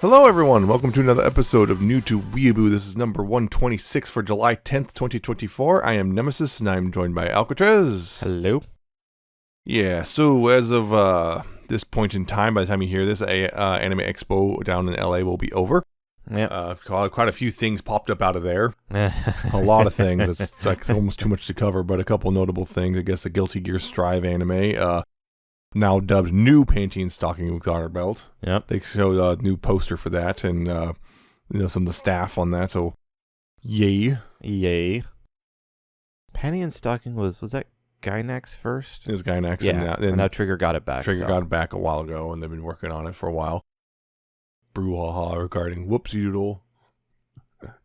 Hello everyone, welcome to another episode of New to Weeaboo. This is number 126 for July 10th, 2024. I am Nemesis and I'm joined by Alcatraz. Hello. Yeah, so as of this point in time, by the time you hear this, Anime Expo down in LA will be over. Yeah. Quite a few things popped up out of there. A lot of things. It's like almost too much to cover, but a couple notable things. I guess the Guilty Gear Strive anime, now dubbed New Panty Stocking with Garter Belt. Yep. They showed a new poster for that and some of the staff on that, so yay. Yay. Panty and Stocking was that Gynax first? It was Gynax. Yeah, and now Trigger got it back. Trigger got it back a while ago, and they've been working on it for a while. Brouhaha regarding Whoopsie Doodle.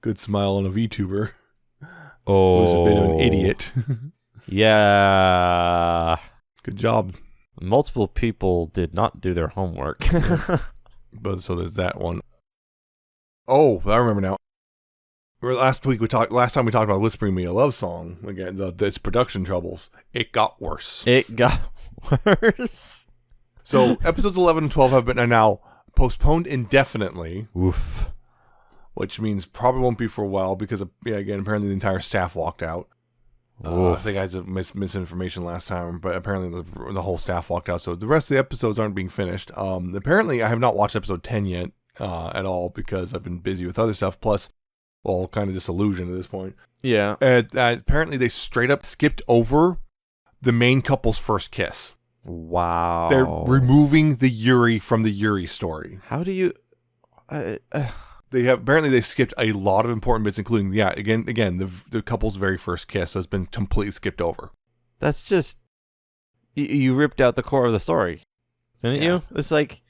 Good smile on a VTuber. Oh. Who's a bit of an idiot. Yeah. Good job. Multiple people did not do their homework. But so there's that one. Oh, I remember now. Last time we talked about Whispering Me a Love Song. Again, its production troubles. It got worse. It got worse. So episodes 11 and 12 have been now postponed indefinitely. Oof. Which means probably won't be for a while because, again, apparently the entire staff walked out. I think I had misinformation last time, but apparently the whole staff walked out. So the rest of the episodes aren't being finished. Apparently I have not watched episode 10 yet at all because I've been busy with other stuff. Plus, well, kind of disillusioned at this point. Yeah. Apparently they straight up skipped over the main couple's first kiss. Wow. They're removing the Yuri from the Yuri story. How do you... They skipped a lot of important bits, including the couple's very first kiss has been completely skipped over. That's just you ripped out the core of the story, didn't you? It's like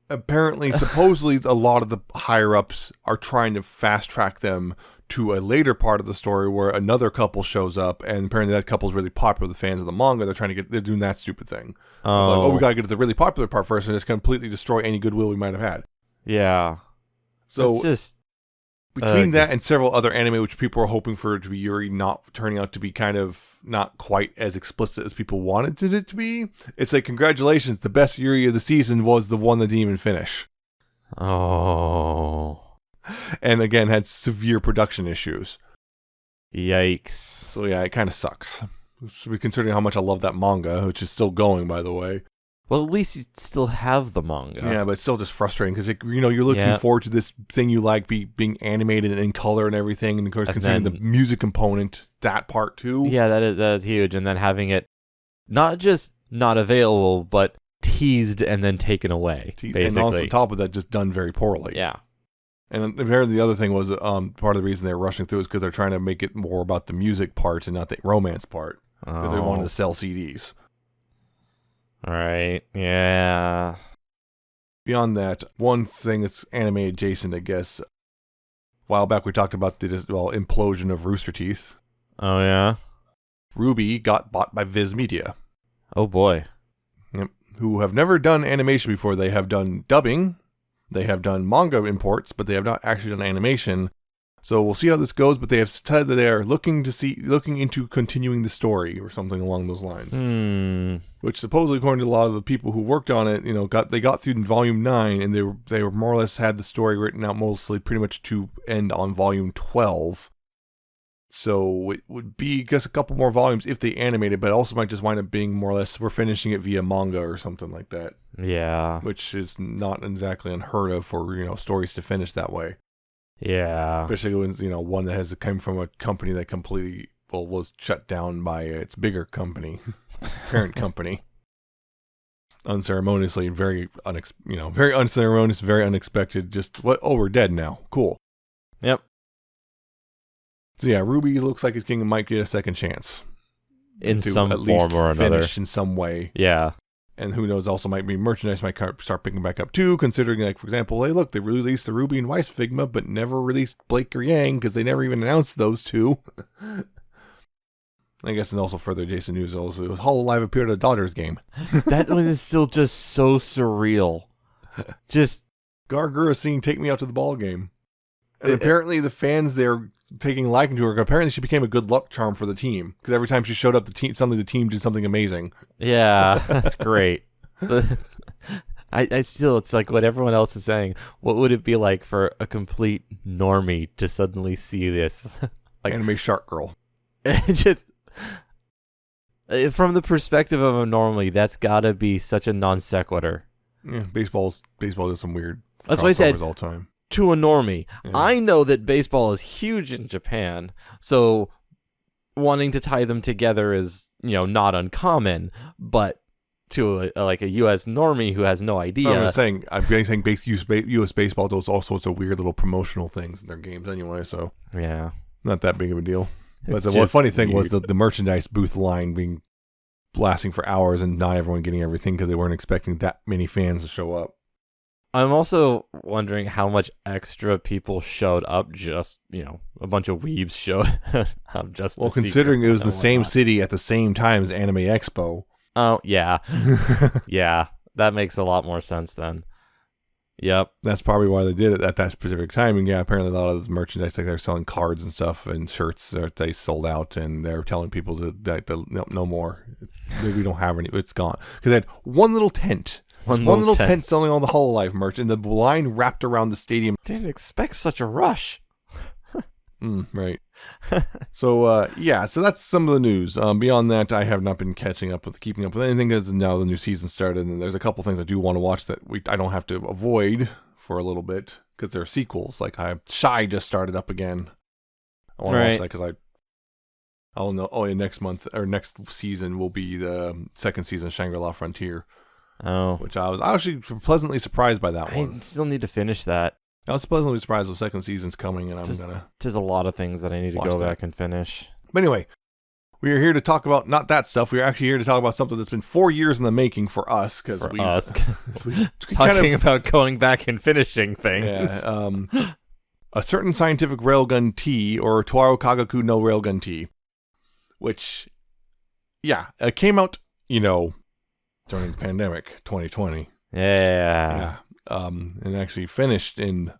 apparently, supposedly, a lot of the higher ups are trying to fast track them to a later part of the story where another couple shows up, and apparently that couple's really popular with the fans of the manga. They're doing that stupid thing. We gotta get to the really popular part first, and just completely destroy any goodwill we might have had. Yeah. So it's just between that and several other anime, which people are hoping for it to be Yuri, not turning out to be kind of not quite as explicit as people wanted it to be, it's like, congratulations, the best Yuri of the season was the one that didn't even finish. Oh. And again, had severe production issues. Yikes. So yeah, it kind of sucks. Considering how much I love that manga, which is still going, by the way. Well, at least you still have the manga. Yeah, but it's still just frustrating because you're looking forward to this thing you like being animated in color and everything, and of course, considering the music component, that part too. Yeah, that is huge, and then having it not just not available, but teased and then taken away, basically. And also on top of that, just done very poorly. Yeah. And apparently the other thing was part of the reason they're rushing through is because they're trying to make it more about the music part and not the romance part, because they wanted to sell CDs. All right, yeah. Beyond that, one thing that's anime adjacent, I guess. A while back we talked about the implosion of Rooster Teeth. Oh, yeah? Ruby got bought by Viz Media. Oh, boy. Yep. Who have never done animation before. They have done dubbing. They have done manga imports, but they have not actually done animation. So we'll see how this goes, but they have said that they are looking into continuing the story or something along those lines. Which supposedly, according to a lot of the people who worked on it, they got through volume 9, and they were more or less had the story written out mostly pretty much to end on volume 12. So it would be, I guess, a couple more volumes if they animated, but it also might just wind up being more or less we're finishing it via manga or something like that. Yeah. Which is not exactly unheard of for stories to finish that way. Yeah. Especially when, one that come from a company that completely, was shut down by its bigger company, parent company. Unceremoniously, very unceremonious, very unexpected. Just, we're dead now. Cool. Yep. So yeah, Ruby looks like his kingdom might get a second chance. In some form or another. Finish in some way. Yeah. And who knows, also might be merchandise might start picking back up too, considering, like, for example, hey, look, they released the Ruby and Weiss Figma, but never released Blake or Yang, because they never even announced those two. I guess, and also further Jason news, also, Hololive appeared at a Dodgers game. That was still just so surreal. Just... Gargura singing Take Me Out to the Ball Game. And apparently the fans there taking liking to her, apparently she became a good luck charm for the team, because every time she showed up, suddenly the team did something amazing. Yeah, that's great. I still, it's like what everyone else is saying. What would it be like for a complete normie to suddenly see this? Like, Anime Shark Girl. it just from the perspective of a normie, that's gotta be such a non sequitur. Yeah, baseball does some weird. That's what I said. All the time. To a normie, Yeah. I know that baseball is huge in Japan, so wanting to tie them together is, not uncommon. But to a U.S. normie who has no idea, I'm saying U.S. baseball does all sorts of weird little promotional things in their games anyway, so yeah, not that big of a deal. It's But the one funny thing was weird. the merchandise booth line being lasting for hours and not everyone getting everything because they weren't expecting that many fans to show up. I'm also wondering how much extra people showed up. Just a bunch of weebs showed up just. Well, to see considering it was the and same whatnot. city at the same time as Anime Expo. Oh yeah, yeah, that makes a lot more sense then. Yep. That's probably why they did it at that specific time. And yeah, apparently a lot of this merchandise, like they're selling cards and stuff and shirts, they sold out, and they're telling people no more. We don't have any. It's gone because they had one little tent. One little tent selling all the Hololive merch, and the line wrapped around the stadium. Didn't expect such a rush. Right. So so that's some of the news. Beyond that, I have not been keeping up with anything because now the new season started, and there's a couple things I do want to watch that I don't have to avoid for a little bit because they're sequels. Like Shy just started up again. I want to watch that because I'll know. Oh, yeah, next month or next season will be the second season of Shangri-La Frontier. Oh, Which I was actually pleasantly surprised by that one. I still need to finish that. I was pleasantly surprised the second season's coming, and There's a lot of things that I need to watch go that. back and finish. But anyway, we are here to talk about not that stuff. We are actually here to talk about something that's been 4 years in the making for us because we Talking about going back and finishing things. Yeah, a certain scientific railgun tea, or Toaru Kagaku no railgun tea, which came out during the pandemic 2020. Yeah. And actually finished in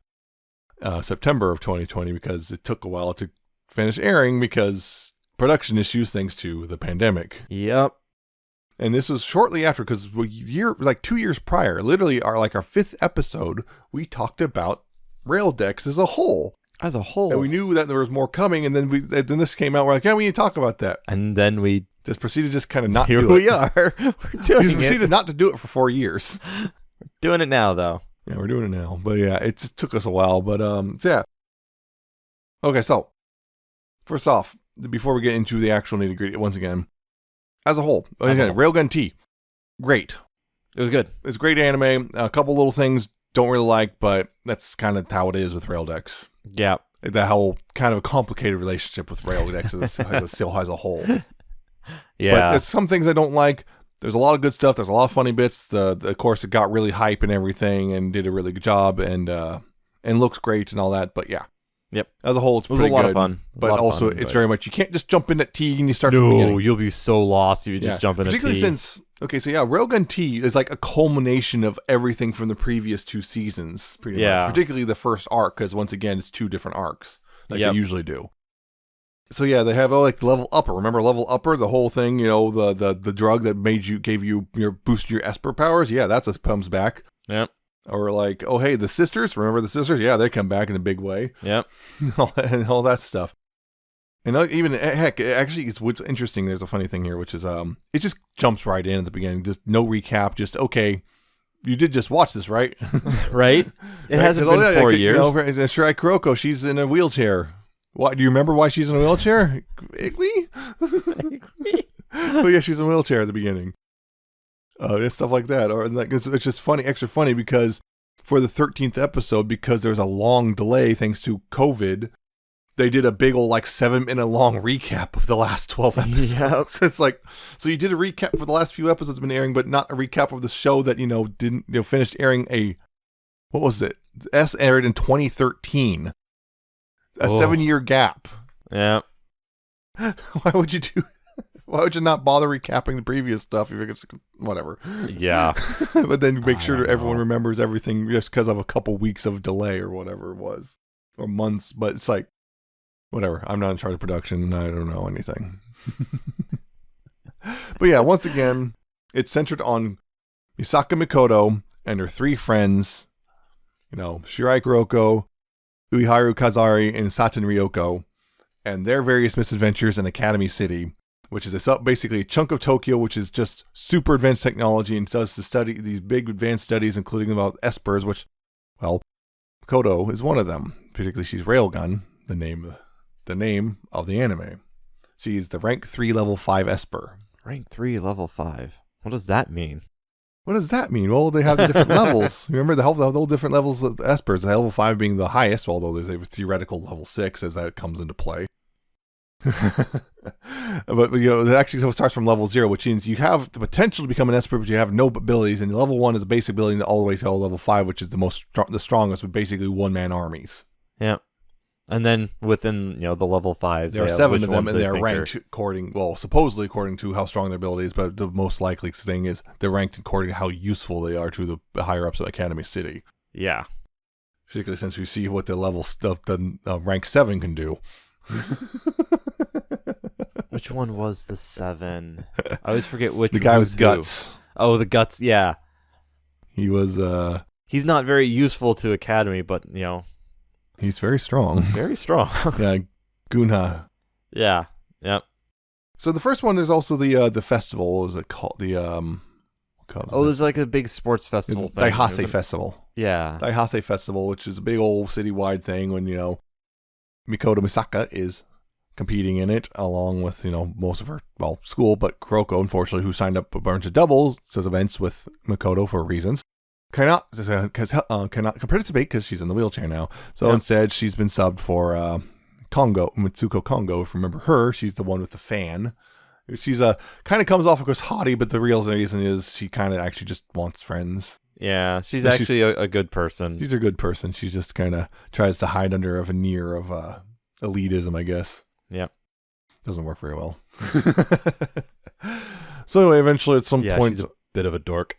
September of 2020 because it took a while to finish airing because production issues thanks to the pandemic. Yep. And this was shortly after, because 2 years prior, literally our fifth episode, we talked about Raildex as a whole. As a whole. And we knew that there was more coming, and then this came out, we're like, yeah, we need to talk about that. And then we Just proceeded to just kind of not here do it. we are. We're We doing proceeded it. not to do it for 4 years. Doing it now though. Yeah, we're doing it now. But yeah, it just took us a while. But so yeah. Okay, so first off, before we get into the actual nitty gritty, once again, as a whole, Railgun T, great. It was good. It's great anime. A couple little things don't really like, but that's kind of how it is with Raildex. Yeah. That whole kind of complicated relationship with Raildex as a whole. Yeah. But there's some things I don't like. There's a lot of good stuff. There's a lot of funny bits. Of course, it got really hype and everything, and did a really good job, and looks great and all that. But yeah, Yep. As a whole, it's It was pretty a lot good. of fun. But also, it's very much, you can't just jump in at T and you start from the No, beginning. you'll be so lost if you just jump in a Particularly T. since, Railgun T is like a culmination of everything from the previous 2 seasons, pretty much. Particularly the first arc, because once again, it's 2 different arcs, like they usually do. So yeah, they have level upper. Remember level upper, the whole thing, the drug that boosted your Esper powers? Yeah, comes back. Yep. Or the sisters, remember the sisters? Yeah, they come back in a big way. Yep. and all that stuff. And even, heck, actually, it's what's interesting. There's a funny thing here, which is, it just jumps right in at the beginning. Just no recap. Just, okay, you did just watch this, right? Right? It hasn't been 4 years. Shirai Kuroko, she's in a wheelchair. What, do you remember why she's in a wheelchair? Vaguely? But yeah, she's in a wheelchair at the beginning. And stuff like that. Or it's just funny, extra funny, because for the 13th episode, because there's a long delay thanks to COVID, they did a big old 7-minute long recap of the last 12 episodes. Yep. It's so you did a recap for the last few episodes been airing, but not a recap of the show that, didn't, finished airing what was it? S aired in 2013. A 7-year gap. Yeah. Why would you do? Why would you not bother recapping the previous stuff? If you're just, whatever. Yeah. But then make sure everyone remembers everything just because of a couple weeks of delay or whatever it was, or months. But it's whatever. I'm not in charge of production. I don't know anything. But yeah, once again, it's centered on Misaka Mikoto and her 3 friends, Shirai Kuroko, Uiharu Kazari, and Saten Ryoko, and their various misadventures in Academy City, which is basically a chunk of Tokyo, which is just super advanced technology and does to study these big advanced studies, including about espers, which, well, Makoto is one of them. Particularly, she's Railgun, the name of the anime. She's the rank 3 level 5 esper. Rank 3 level 5. What does that mean? What does that mean? Well, they have the different levels. Remember the whole different levels of the espers. The level 5 being the highest, although there's a theoretical level 6 as that comes into play. But it actually starts from level 0, which means you have the potential to become an esper, but you have no abilities. And level 1 is a basic ability all the way to level 5, which is the strongest, with basically one-man armies. Yeah. And then within the level 5s, there are 7 of them, and they are ranked supposedly according to how strong their ability is. But the most likely thing is they're ranked according to how useful they are to the higher ups of Academy City. Yeah. Particularly since we see what the level stuff the rank 7 can do. Which one was the 7? I always forget which. The guy with guts. Oh, the guts. Yeah. He was. He's not very useful to Academy, but he's very strong. Very strong. Yeah, Gunha. Yeah. Yep. So the first one, there's also the festival. What was it called? There's like a big sports festival thing. Daihase Festival. Yeah. Daihase Festival, which is a big old citywide thing when, Mikoto Misaka is competing in it, along with, most of her, school, but Kuroko, unfortunately, who signed up a bunch of doubles, says events with Mikoto for reasons, cannot participate because she's in the wheelchair now. So instead, she's been subbed for Mitsuko Kongo. If you remember her, she's the one with the fan. She's kind of comes off, of course, haughty, but the real reason is she kind of actually just wants friends. Yeah, she's actually a good person. She's a good person. She just kind of tries to hide under a veneer of elitism, I guess. Yep. Doesn't work very well. So anyway, eventually at some point... she's a bit of a dork.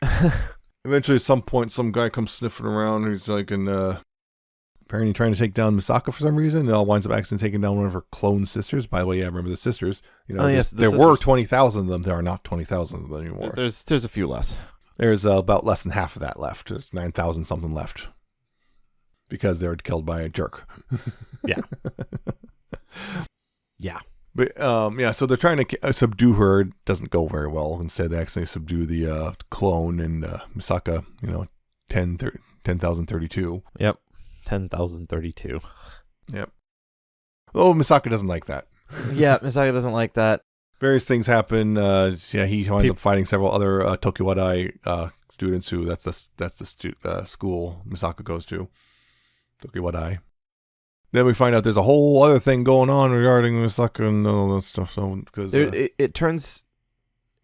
Eventually at some point, some guy comes sniffing around who's like apparently trying to take down Misaka for some reason. And winds up accidentally taking down one of her clone sisters. By the way, remember the sisters. Yes, there were 20,000 of them. There are not 20,000 of them anymore. There's a few less. There's about less than half of that left. There's 9,000 something left. Because they were killed by a jerk. Yeah. Yeah. But so they're trying to subdue her. It doesn't go very well. Instead, they actually subdue the clone and Misaka, 10,032. Yep. 10,032. Yep. Oh, Misaka doesn't like that. Yeah, Misaka doesn't like that. Various things happen. He winds up fighting several other Tokiwadai students who that's the school Misaka goes to. Tokiwadai. Then we find out there's a whole other thing going on regarding Misaka and all that stuff. So because it turns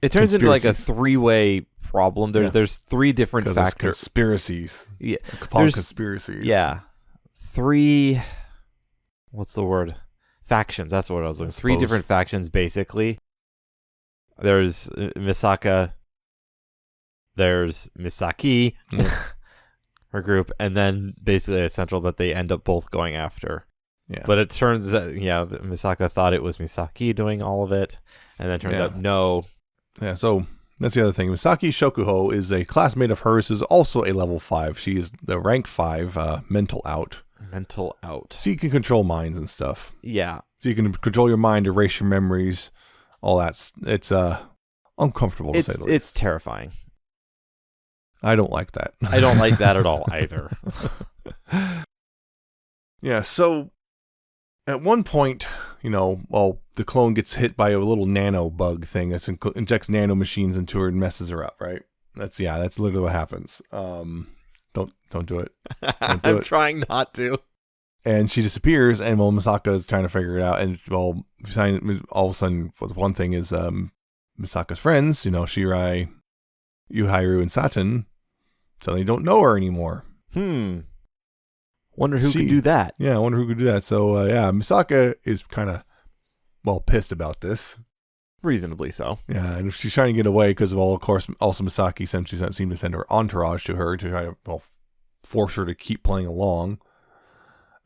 into like a 3-way problem. There's 3 different factors. Conspiracies. Yeah. Conspiracies. Yeah. 3. What's the word? Factions. That's what I was looking for. 3 different factions, basically. There's Misaka. There's Misaki. Her group, and then basically essential that they end up both going after. Yeah. But it turns that Misaka thought it was Misaki doing all of it, and then turns out no. Yeah, so that's the other thing. Misaki Shokuho is a classmate of hers who's also a level 5. She is the rank 5 mental out. Mental out. She can control minds and stuff. Yeah. So you can control your mind, erase your memories, all that. It's uncomfortable to say the least. It's terrifying. I don't like that. I don't like that at all either. Yeah, so at one point, the clone gets hit by a little nano bug thing that injects nano machines into her and messes her up, right? That's literally what happens. Don't do it. I'm trying not to. And she disappears, and Misaka is trying to figure it out, and all of a sudden, one thing is Misaka's friends, Shirai, Yuhairu, and Saten, suddenly don't know her anymore. Wonder who could do that. Yeah, I wonder who could do that. So, Misaka is kind of, pissed about this. Reasonably so. Yeah, and she's trying to get away because of course, also Misaki seemed to send her entourage to her to try to, force her to keep playing along.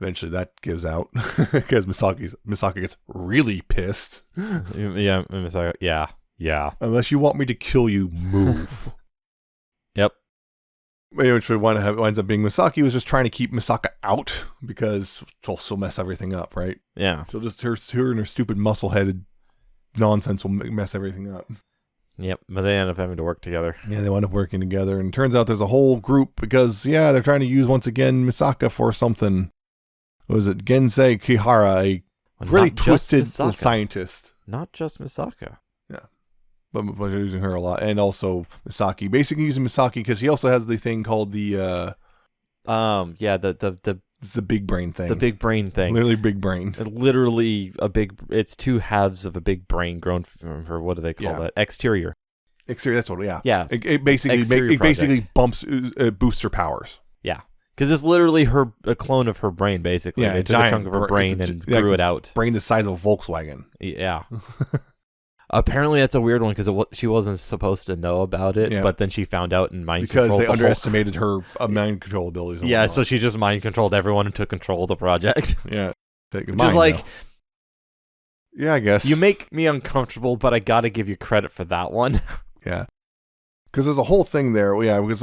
Eventually that gives out because Misaka gets really pissed. Yeah, Misaka, yeah. Unless you want me to kill you, move. Yep. Which winds up being Misaki was just trying to keep Misaka out because she'll mess everything up, right? Yeah. She'll just her and her stupid muscle-headed nonsense will mess everything up. Yep, but they end up having to work together. Yeah, they wind up working together, and it turns out there's a whole group because they're trying to use once again Misaka for something. What was it? Gensei Kihara, a really twisted scientist. Not just Misaka. Yeah, but they're using her a lot, and also Misaki. Basically using Misaki because she also has the thing called the it's the big brain thing. The big brain thing. Literally big brain. Literally it's two halves of a big brain grown from her, what do they call that? Exterior. Exterior, that's what, yeah. Yeah. It basically boosts her powers. Yeah. Because it's literally a clone of her brain, basically. Yeah, they took a chunk of her brain and grew it out. Brain the size of a Volkswagen. Yeah. Apparently that's a weird one because she wasn't supposed to know about it, but then she found out and mind controlled. Because they underestimated her mind control abilities. Yeah, so she just mind controlled everyone and took control of the project. Yeah. Just like... Yeah, I guess. You make me uncomfortable, but I gotta give you credit for that one. Yeah. Because there's a whole thing there. Yeah, because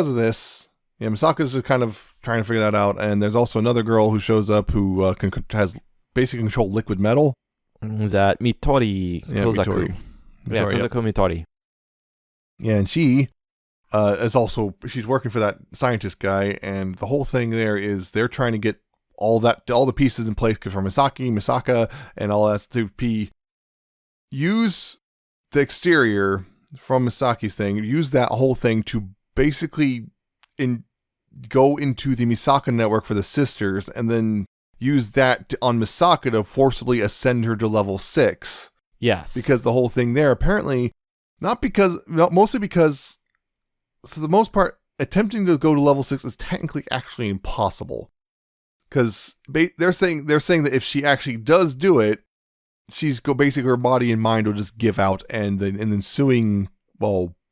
of this, Misaka's just kind of trying to figure that out, and there's also another girl who shows up who has basically control liquid metal. Is that Mitori Kozaku? Yeah, Kozaku Mitori. Yeah, and she she's working for that scientist guy, and the whole thing there is they're trying to get all the pieces in place for Misaka, and all that to use the exterior from Misaki's thing, use that whole thing to basically go into the Misaka network for the sisters, and then use that on Misaka to forcibly ascend her to level 6. Yes. Because the whole thing there, apparently, mostly because, for the most part, attempting to go to level 6 is technically actually impossible. Because they're saying that if she actually does do it, basically her body and mind will just give out, and then ensuing,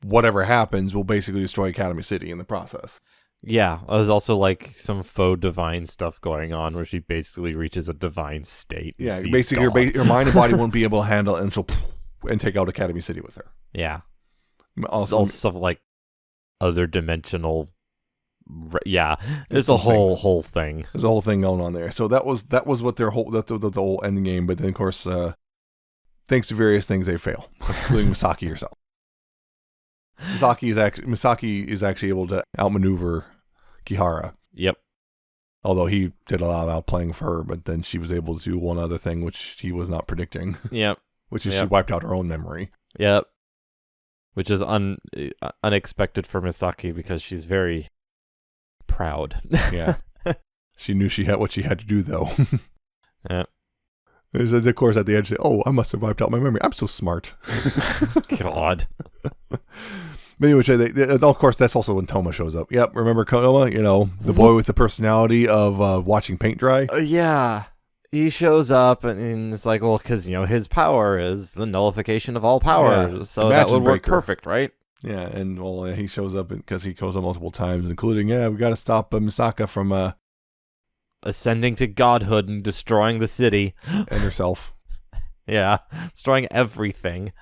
whatever happens will basically destroy Academy City in the process. Yeah, there's also like some faux divine stuff going on where she basically reaches a divine state. Yeah, basically her mind and body won't be able to handle it, and she'll take out Academy City with her. Yeah. Also stuff like other dimensional. Yeah, there's a whole thing. There's a whole thing going on there. So that was what their whole the whole end game. But then of course, thanks to various things, they fail, including Misaki herself. Misaki is actually able to outmaneuver Kihara. Yep. Although he did a lot of outplaying for her, but then she was able to do one other thing which he was not predicting. Yep. Which is she wiped out her own memory. Yep. Which is unexpected for Misaki because she's very proud. Yeah. She knew what she had to do, though. Yeah. There's, of course, at the end, I must have wiped out my memory. I'm so smart. God. But anyway, of course, that's also when Toma shows up. Yep, remember Toma? The boy with the personality of watching paint dry? Yeah. He shows up and it's like, well, because, his power is the nullification of all powers. Yeah, so that would work perfect, right? Yeah, and he shows up because he goes up multiple times, including, we got to stop Misaka from ascending to godhood and destroying the city. And herself. Yeah, destroying everything.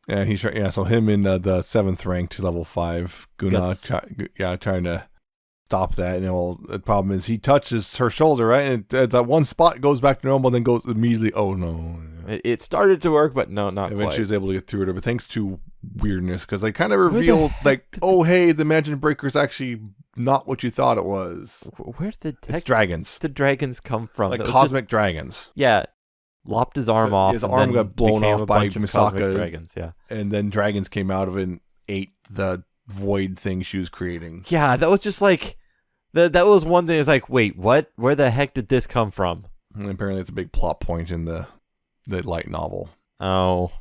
Yeah, so him in the 7th rank to level 5, Guna, trying to stop that. And the problem is he touches her shoulder, right? And that one spot goes back to normal, then goes immediately, oh no. It started to work, but no, not eventually quite. She was able to get through it, but thanks to weirdness, because they kind of revealed, hey, the Imagine Breaker is actually not what you thought it was. Where did it's dragons. The dragons come from? Like cosmic dragons. Yeah. Lopped his arm off. His arm got blown off by Misaka. Dragons, yeah. And then dragons came out of it and ate the void thing she was creating. Yeah, that was just like... That was one thing. It's like, wait, what? Where the heck did this come from? And apparently it's a big plot point in the light novel. Oh.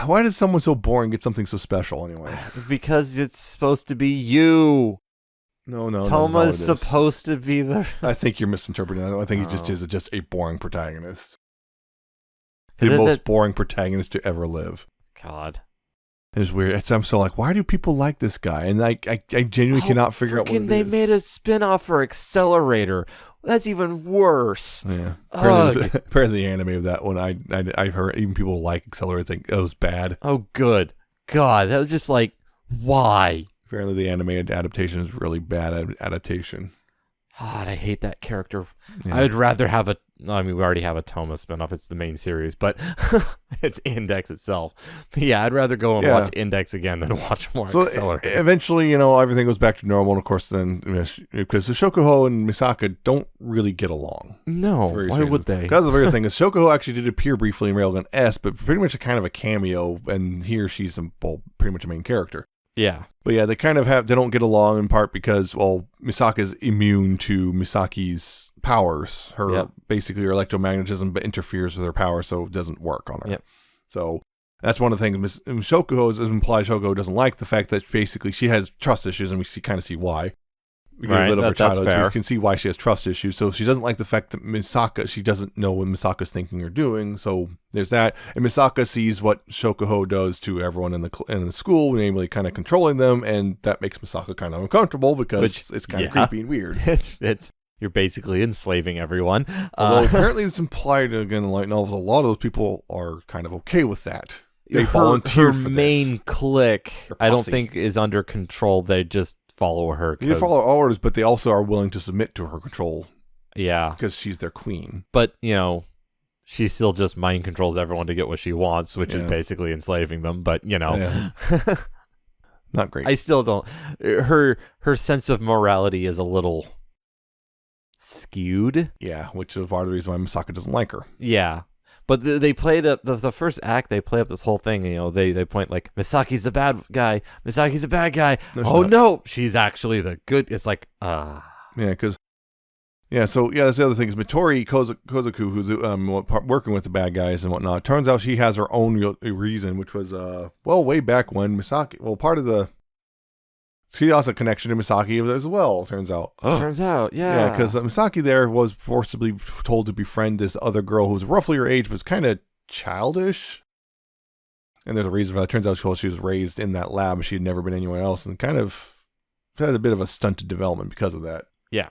Why does someone so boring get something so special anyway? Because it's supposed to be you. No. Toma's supposed to be the... I think you're misinterpreting that. I think he just a boring protagonist. The most boring protagonist to ever live. God. It's weird. I'm so like, why do people like this guy? And I genuinely cannot figure out what it is. They made a spin-off for Accelerator. That's even worse. Yeah. Apparently the anime of that one, I heard even people like Accelerator think it was bad. Oh, good. God, that was just like, why? Apparently, the animated adaptation is really bad adaptation. God, I hate that character. Yeah. I would rather have we already have a Toma spinoff. It's the main series, but it's Index itself. But yeah, I'd rather go and watch Index again than watch more Accelerate. Eventually, everything goes back to normal. And of course, then, because the Shokuho and Misaka don't really get along. No, why would they? Because the very thing is, Shokuho actually did appear briefly in Railgun S, but pretty much a kind of a cameo, and here she's pretty much a main character. Yeah. But yeah, they don't get along in part because, Misaka is immune to Misaki's powers. Basically, her electromagnetism interferes with her power, so it doesn't work on her. Yep. So that's one of the things. Shokuho is implied. Shokuho doesn't like the fact that basically she has trust issues, and we kind of see why. We get a bit of her childhood, so you can see why she has trust issues. So she doesn't like the fact that she doesn't know what Misaka's thinking or doing. So there's that. And Misaka sees what Shokuho does to everyone in the school, namely kind of controlling them, and that makes Misaka kind of uncomfortable because it's kind of creepy and weird. You're basically enslaving everyone. Although apparently it's implied again in light novels, a lot of those people are kind of okay with that. They volunteer for this. Her main clique, I don't think, is under control. They just follow her. They follow orders, but they also are willing to submit to her control. Yeah. Because she's their queen. But, she still just mind controls everyone to get what she wants, which is basically enslaving them. But, Not great. I still don't. Her sense of morality is a little skewed. Yeah, which is part of the reason why Misaka doesn't like her. Yeah. But they play the first act, they play up this whole thing, they point like, Misaki's the bad guy, Misaki's a bad guy. No, she's actually the good. It's like, Yeah, because, that's the other thing is Mitori Kozaku, who's working with the bad guys and whatnot. Turns out she has her own reason, which was, way back when she also has a connection to Misaki as well, turns out. Turns out, yeah. Yeah, because Misaki there was forcibly told to befriend this other girl who was roughly her age, but was kind of childish. And there's a reason for that. Turns out she was raised in that lab. She had never been anywhere else and kind of had a bit of a stunted development because of that. Yeah.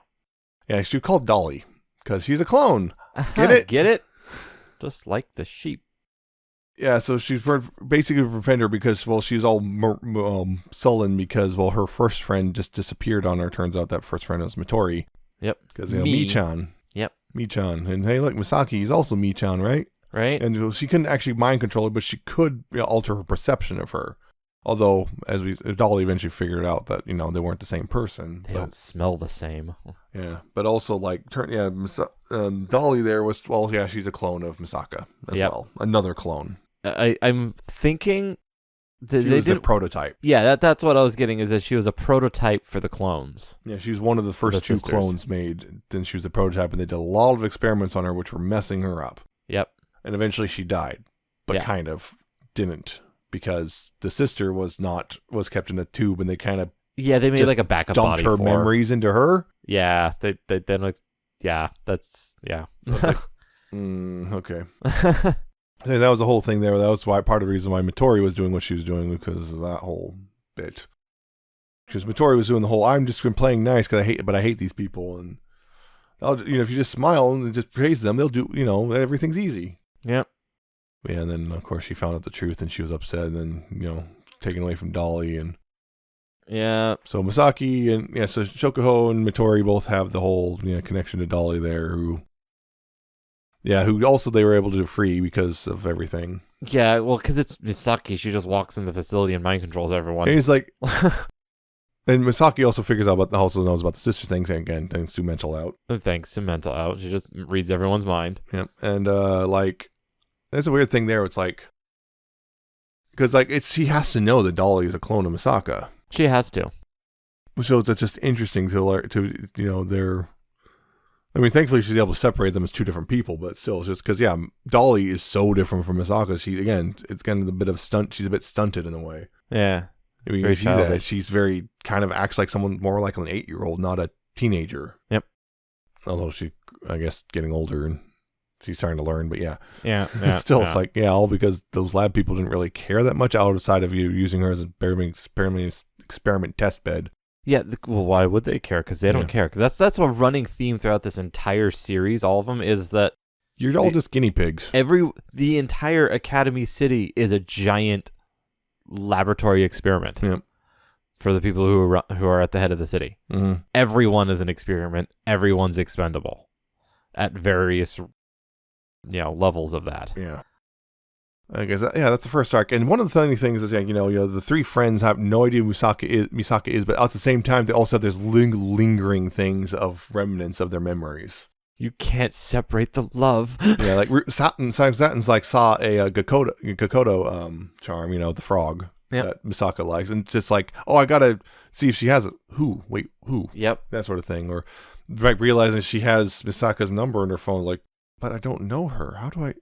Yeah, she was called Dolly because she's a clone. Get it? Get it? Just like the sheep. Yeah, so she's basically a defender because, she's all sullen because, her first friend just disappeared on her. Turns out that first friend was Mitori. Yep. Because, Mi-chan. Yep. Mi-chan. And hey, look, Misaki, he's also Mi-chan, right? Right. And she couldn't actually mind control her, but she could alter her perception of her. Although, Dolly eventually figured out that, they weren't the same person. They don't smell the same. Yeah. But also, Dolly there was, she's a clone of Misaka as well. Another clone. I'm thinking that she was the prototype. Yeah, that's what I was getting, is that she was a prototype for the clones. Yeah, she was one of the first two clones made. Then she was a prototype, and they did a lot of experiments on her, which were messing her up. Yep. And eventually she died, but kind of didn't, because the sister was kept in a tube, and they kind of they made like a backup dumped body her memories into her. Yeah, they then that's So it's like, okay. And that was the whole thing there. That was why part of the reason why Mitori was doing what she was doing, because of that whole bit. Because Mitori was doing the whole, I'm just been playing nice because I hate these people, and if you just smile and just praise them, they'll do, everything's easy. Yep. Yeah, and then of course she found out the truth and she was upset, and then taken away from Dolly, and so Misaki and so Shokuho and Mitori both have the whole connection to Dolly there, who also they were able to free because of everything. Yeah, well, because it's Misaki. She just walks in the facility and mind controls everyone. And he's like, and Misaki also also knows about the sister things, again, thanks to Mental Out. Thanks to Mental Out. She just reads everyone's mind. Yeah, and there's a weird thing there. It's like, because she has to know that Dolly is a clone of Misaka. She has to. So it's just interesting to thankfully she's able to separate them as two different people, but still, it's just because, Dolly is so different from Misaka. It's kind of a bit of stunt. She's a bit stunted in a way. Yeah. She's very kind of acts like someone more like an 8-year-old, not a teenager. Yep. Although she, I guess, getting older and she's starting to learn, but yeah. It's like, all because those lab people didn't really care that much outside of you using her as a experiment test bed. Yeah, well, why would they care? Because they don't care. Because that's a running theme throughout this entire series. All of them is that you're all just guinea pigs. The entire Academy City is a giant laboratory experiment. Yeah. for the people who are at the head of the city. Mm-hmm. Everyone is an experiment. Everyone's expendable at various, levels of that. Yeah. I guess that's the first arc. And one of the funny things is, the three friends have no idea who Misaka is, but at the same time, they also have this lingering things of remnants of their memories. You can't separate the love. Yeah, like Satin's like saw a Gakodo charm, the frog that Misaka likes, and just like, oh, I gotta see if she has it. Who? Wait, who? Yep. That sort of thing. Or realizing she has Misaka's number in her phone, like, but I don't know her. How do I?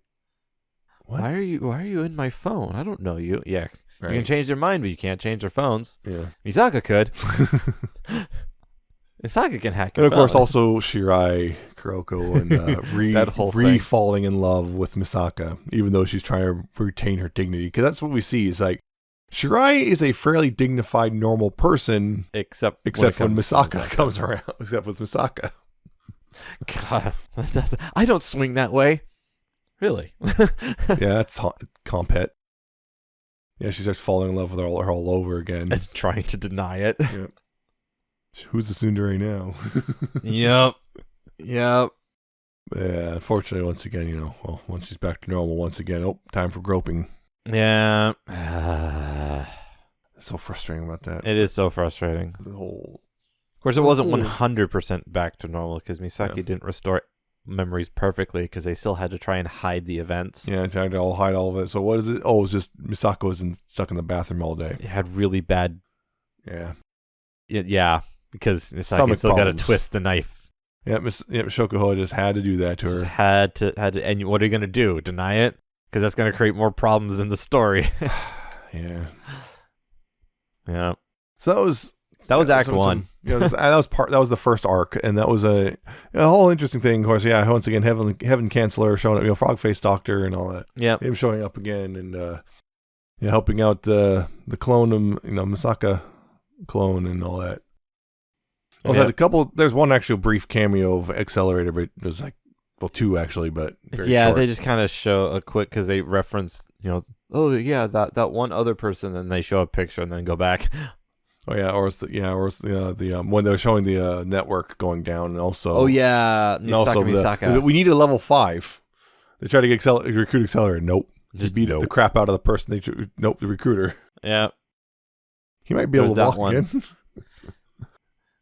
What? Why are you in my phone? I don't know you. Yeah. Right. You can change their mind, but you can't change their phones. Yeah. Misaka could. Misaka can hack. And of course, also Shirai, Kuroko, and that whole falling in love with Misaka, even though she's trying to retain her dignity. Because that's what we see. Is like Shirai is a fairly dignified, normal person, except when Misaka comes around. Except with Misaka. God, I don't swing that way. Really? Yeah, that's compet. Yeah, she starts falling in love with her all over again. And trying to deny it. Yep. Who's the tsundere now? Yep. Yeah, unfortunately, once again, once she's back to normal once again, time for groping. Yeah. It's so frustrating about that. It is so frustrating. The whole... Of course, it wasn't 100% back to normal because Misaki didn't restore memories perfectly because they still had to try and hide the events. Yeah, tried to hide all of it. So what is it? Oh, it's just Misako was stuck in the bathroom all day. It had really bad... Yeah. Yeah, because Misaki still got to twist the knife. Yeah, Shokuho just had to do that to her. Had to. And what are you going to do? Deny it? Because that's going to create more problems in the story. Yeah. Yeah. So that was Act 1. That was the first arc, and that was a whole interesting thing. Of course, yeah. Once again, Heaven Canceller showing up, Frog Face Doctor and all that. Yeah. Him showing up again and helping out the clone of Misaka clone and all that. Also had a couple. There's one actual brief cameo of Accelerator, but it was like two actually, but very short. They just kind of show a quick because they reference oh yeah that one other person, and they show a picture and then go back. Oh yeah, or it's the when they're showing the network going down, and also Misaka. We need a level 5. They try to get recruit Accelerator. Nope, just beat the crap out of the person. The recruiter. Yeah, he might be able to walk again.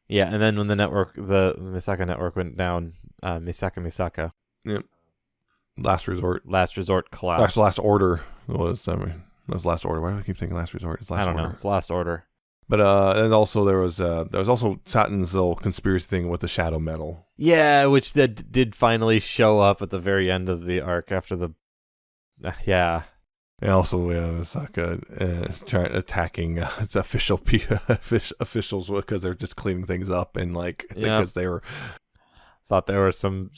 Yeah, and then when the Misaka network went down, Misaka. Yep. Last resort collapsed. Last order was. Was last order. Why do I keep thinking last resort? It's last order. I don't know. It's last order. But and also there was also Satin's little conspiracy thing with the shadow metal. Yeah, which did finally show up at the very end of the arc after the. Yeah. And also, Misaka is attacking its officials because they're just cleaning things up and because they were thought there was some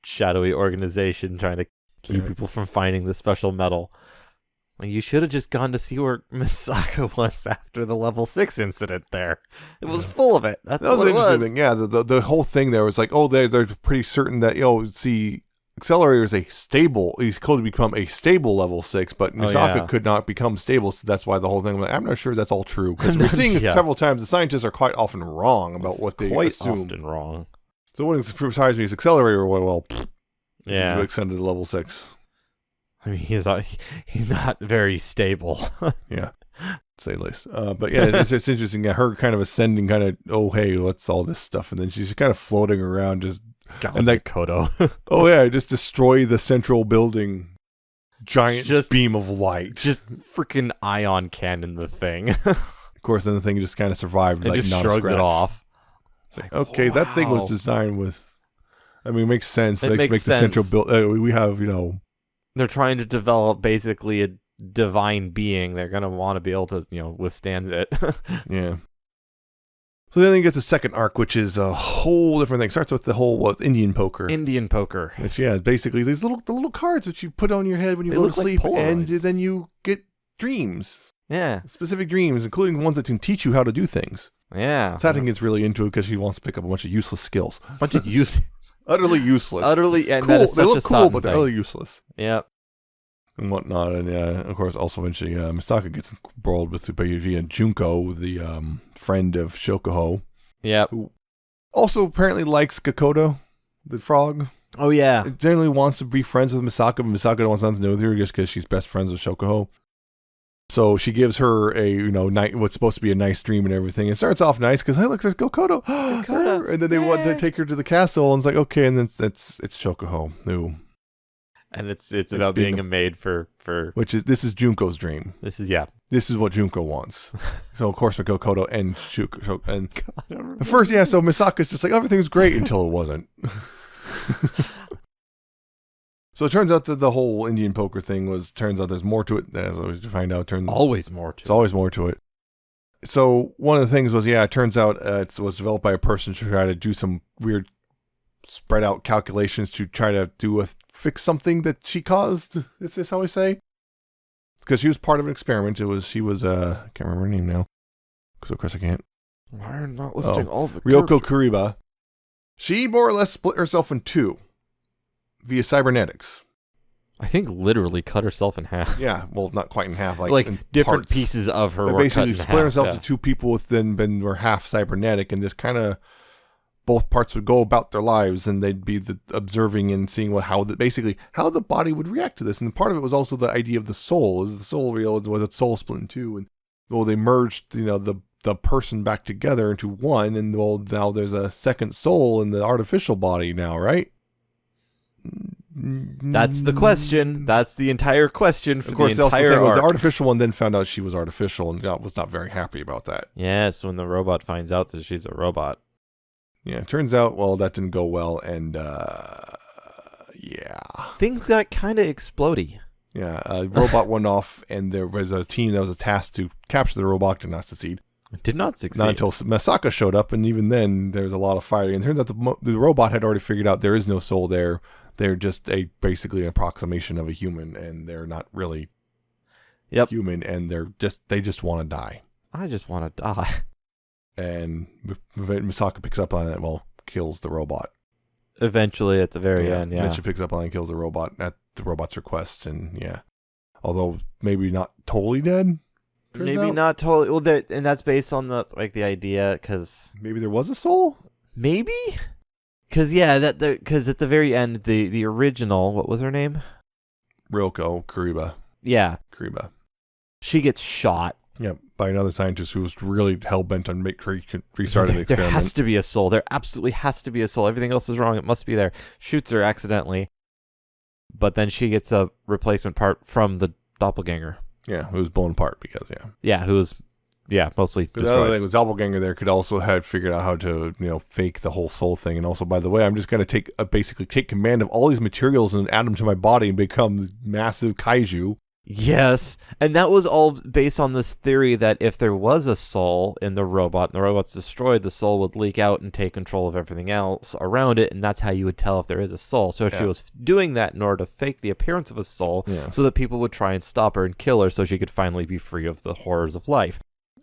shadowy organization trying to keep people from finding the special metal. You should have just gone to see where Misaka was after the level 6 incident there. It was full of it. That was an interesting thing. Yeah, the whole thing there was like, they're pretty certain that, Accelerator is he's called to become a stable level 6, but Misaka could not become stable, so that's why the whole thing, I'm not sure that's all true, because we're seeing several times the scientists are quite often wrong about what they assume. Often wrong. So what surprised me is Accelerator, you extended to level 6. I mean, he's not very stable. Yeah, to say the least. But yeah, it's interesting. Yeah, her kind of ascending, hey, what's all this stuff? And then she's kind of floating around, just and that Kodo. Just destroy the central building. Giant beam of light. Just freaking ion cannon the thing. Of course, then the thing just kind of survived. It just shrugs it off. It's like, okay, that thing was designed with. I mean, it makes sense. It makes the central build. We have, They're trying to develop basically a divine being. They're going to want to be able to, withstand it. Yeah. So then you get the second arc, which is a whole different thing. It starts with the whole Indian poker. Which, basically these little cards which you put on your head when you go to sleep, and then you get dreams. Yeah. Specific dreams, including ones that can teach you how to do things. Yeah. Satin gets really into it because she wants to pick up a bunch of useless skills. Utterly useless. And cool. They look cool, but they're utterly useless. Yep. and whatnot. And of course, also eventually Misaka gets embroiled with Biri and Junko, the friend of Shokuho. Yep. Who also apparently likes Gakoto, the frog. Oh, yeah. It generally wants to be friends with Misaka, but Misaka wants nothing to do with her just because she's best friends with Shokuho. So she gives her a, what's supposed to be a nice dream and everything. It starts off nice because, hey, look, there's Gakoto. And then they want to take her to the castle, and it's like, okay, and then it's Shokuho. Ooh. And it's about being a maid for this is Junko's dream. This is what Junko wants. So of course with Gakoto and Shuko and the first, so Misaka's just like, everything's great until it wasn't. So it turns out that the whole Indian poker thing turns out there's more to it, as I was to find out. Always more to it. It's always more to it. So one of the things was, it turns out it was developed by a person to try to do some weird spread out calculations to try to fix something that she caused. Is this how I say? Because she was part of an experiment. She was I can't remember her name now. Because of course I can't. Why are you not listing all the Ryoko Kuriba. She more or less split herself in two via cybernetics. I think literally cut herself in half. Yeah, well, not quite in half. Like different parts. Pieces of her They were basically cut in split half, herself to two people were half cybernetic, and just kind of both parts would go about their lives, and they'd be observing and seeing how the body would react to this. And part of it was also the idea of the soul. Is the soul real? Was the soul split in two? And they merged, the person back together into one, and now there's a second soul in the artificial body now, right? That's the question. That's the entire question for the entire arc. Of course, the artificial one then found out she was artificial and was not very happy about that. Yes, when the robot finds out that she's a robot. Yeah, it turns out, that didn't go well, and things got kind of explodey. Yeah, a robot went off, and there was a team that was tasked to capture the robot, did not succeed. Did not succeed. Not until Misaka showed up, and even then, there was a lot of fighting. And it turns out the robot had already figured out there is no soul there. They're just basically an approximation of a human, and they're not really human, and they just want to die. I just want to die. And Misaka picks up on it, kills the robot. Eventually, at the very end, Eventually picks up on it and kills the robot at the robot's request, and although maybe not totally dead. Maybe not totally. Well, and that's based on the idea, because maybe there was a soul. Maybe, because because at the very end, the original, what was her name? Ryoko Kuriba. Yeah, Kuriba. She gets shot. Yep, by another scientist who was really hell bent on restarting the experiment. There has to be a soul. There absolutely has to be a soul. Everything else is wrong. It must be there. Shoots her accidentally, but then she gets a replacement part from the doppelganger. Yeah, who was blown apart because who was mostly destroyed. The other thing was doppelganger there could also have figured out how to fake the whole soul thing. And also, by the way, I'm just going to basically take command of all these materials and add them to my body and become massive kaiju. Yes, and that was all based on this theory that if there was a soul in the robot and the robot's destroyed, the soul would leak out and take control of everything else around it, and that's how you would tell if there is a soul. So if she was doing that in order to fake the appearance of a soul, so that people would try and stop her and kill her so she could finally be free of the horrors of life.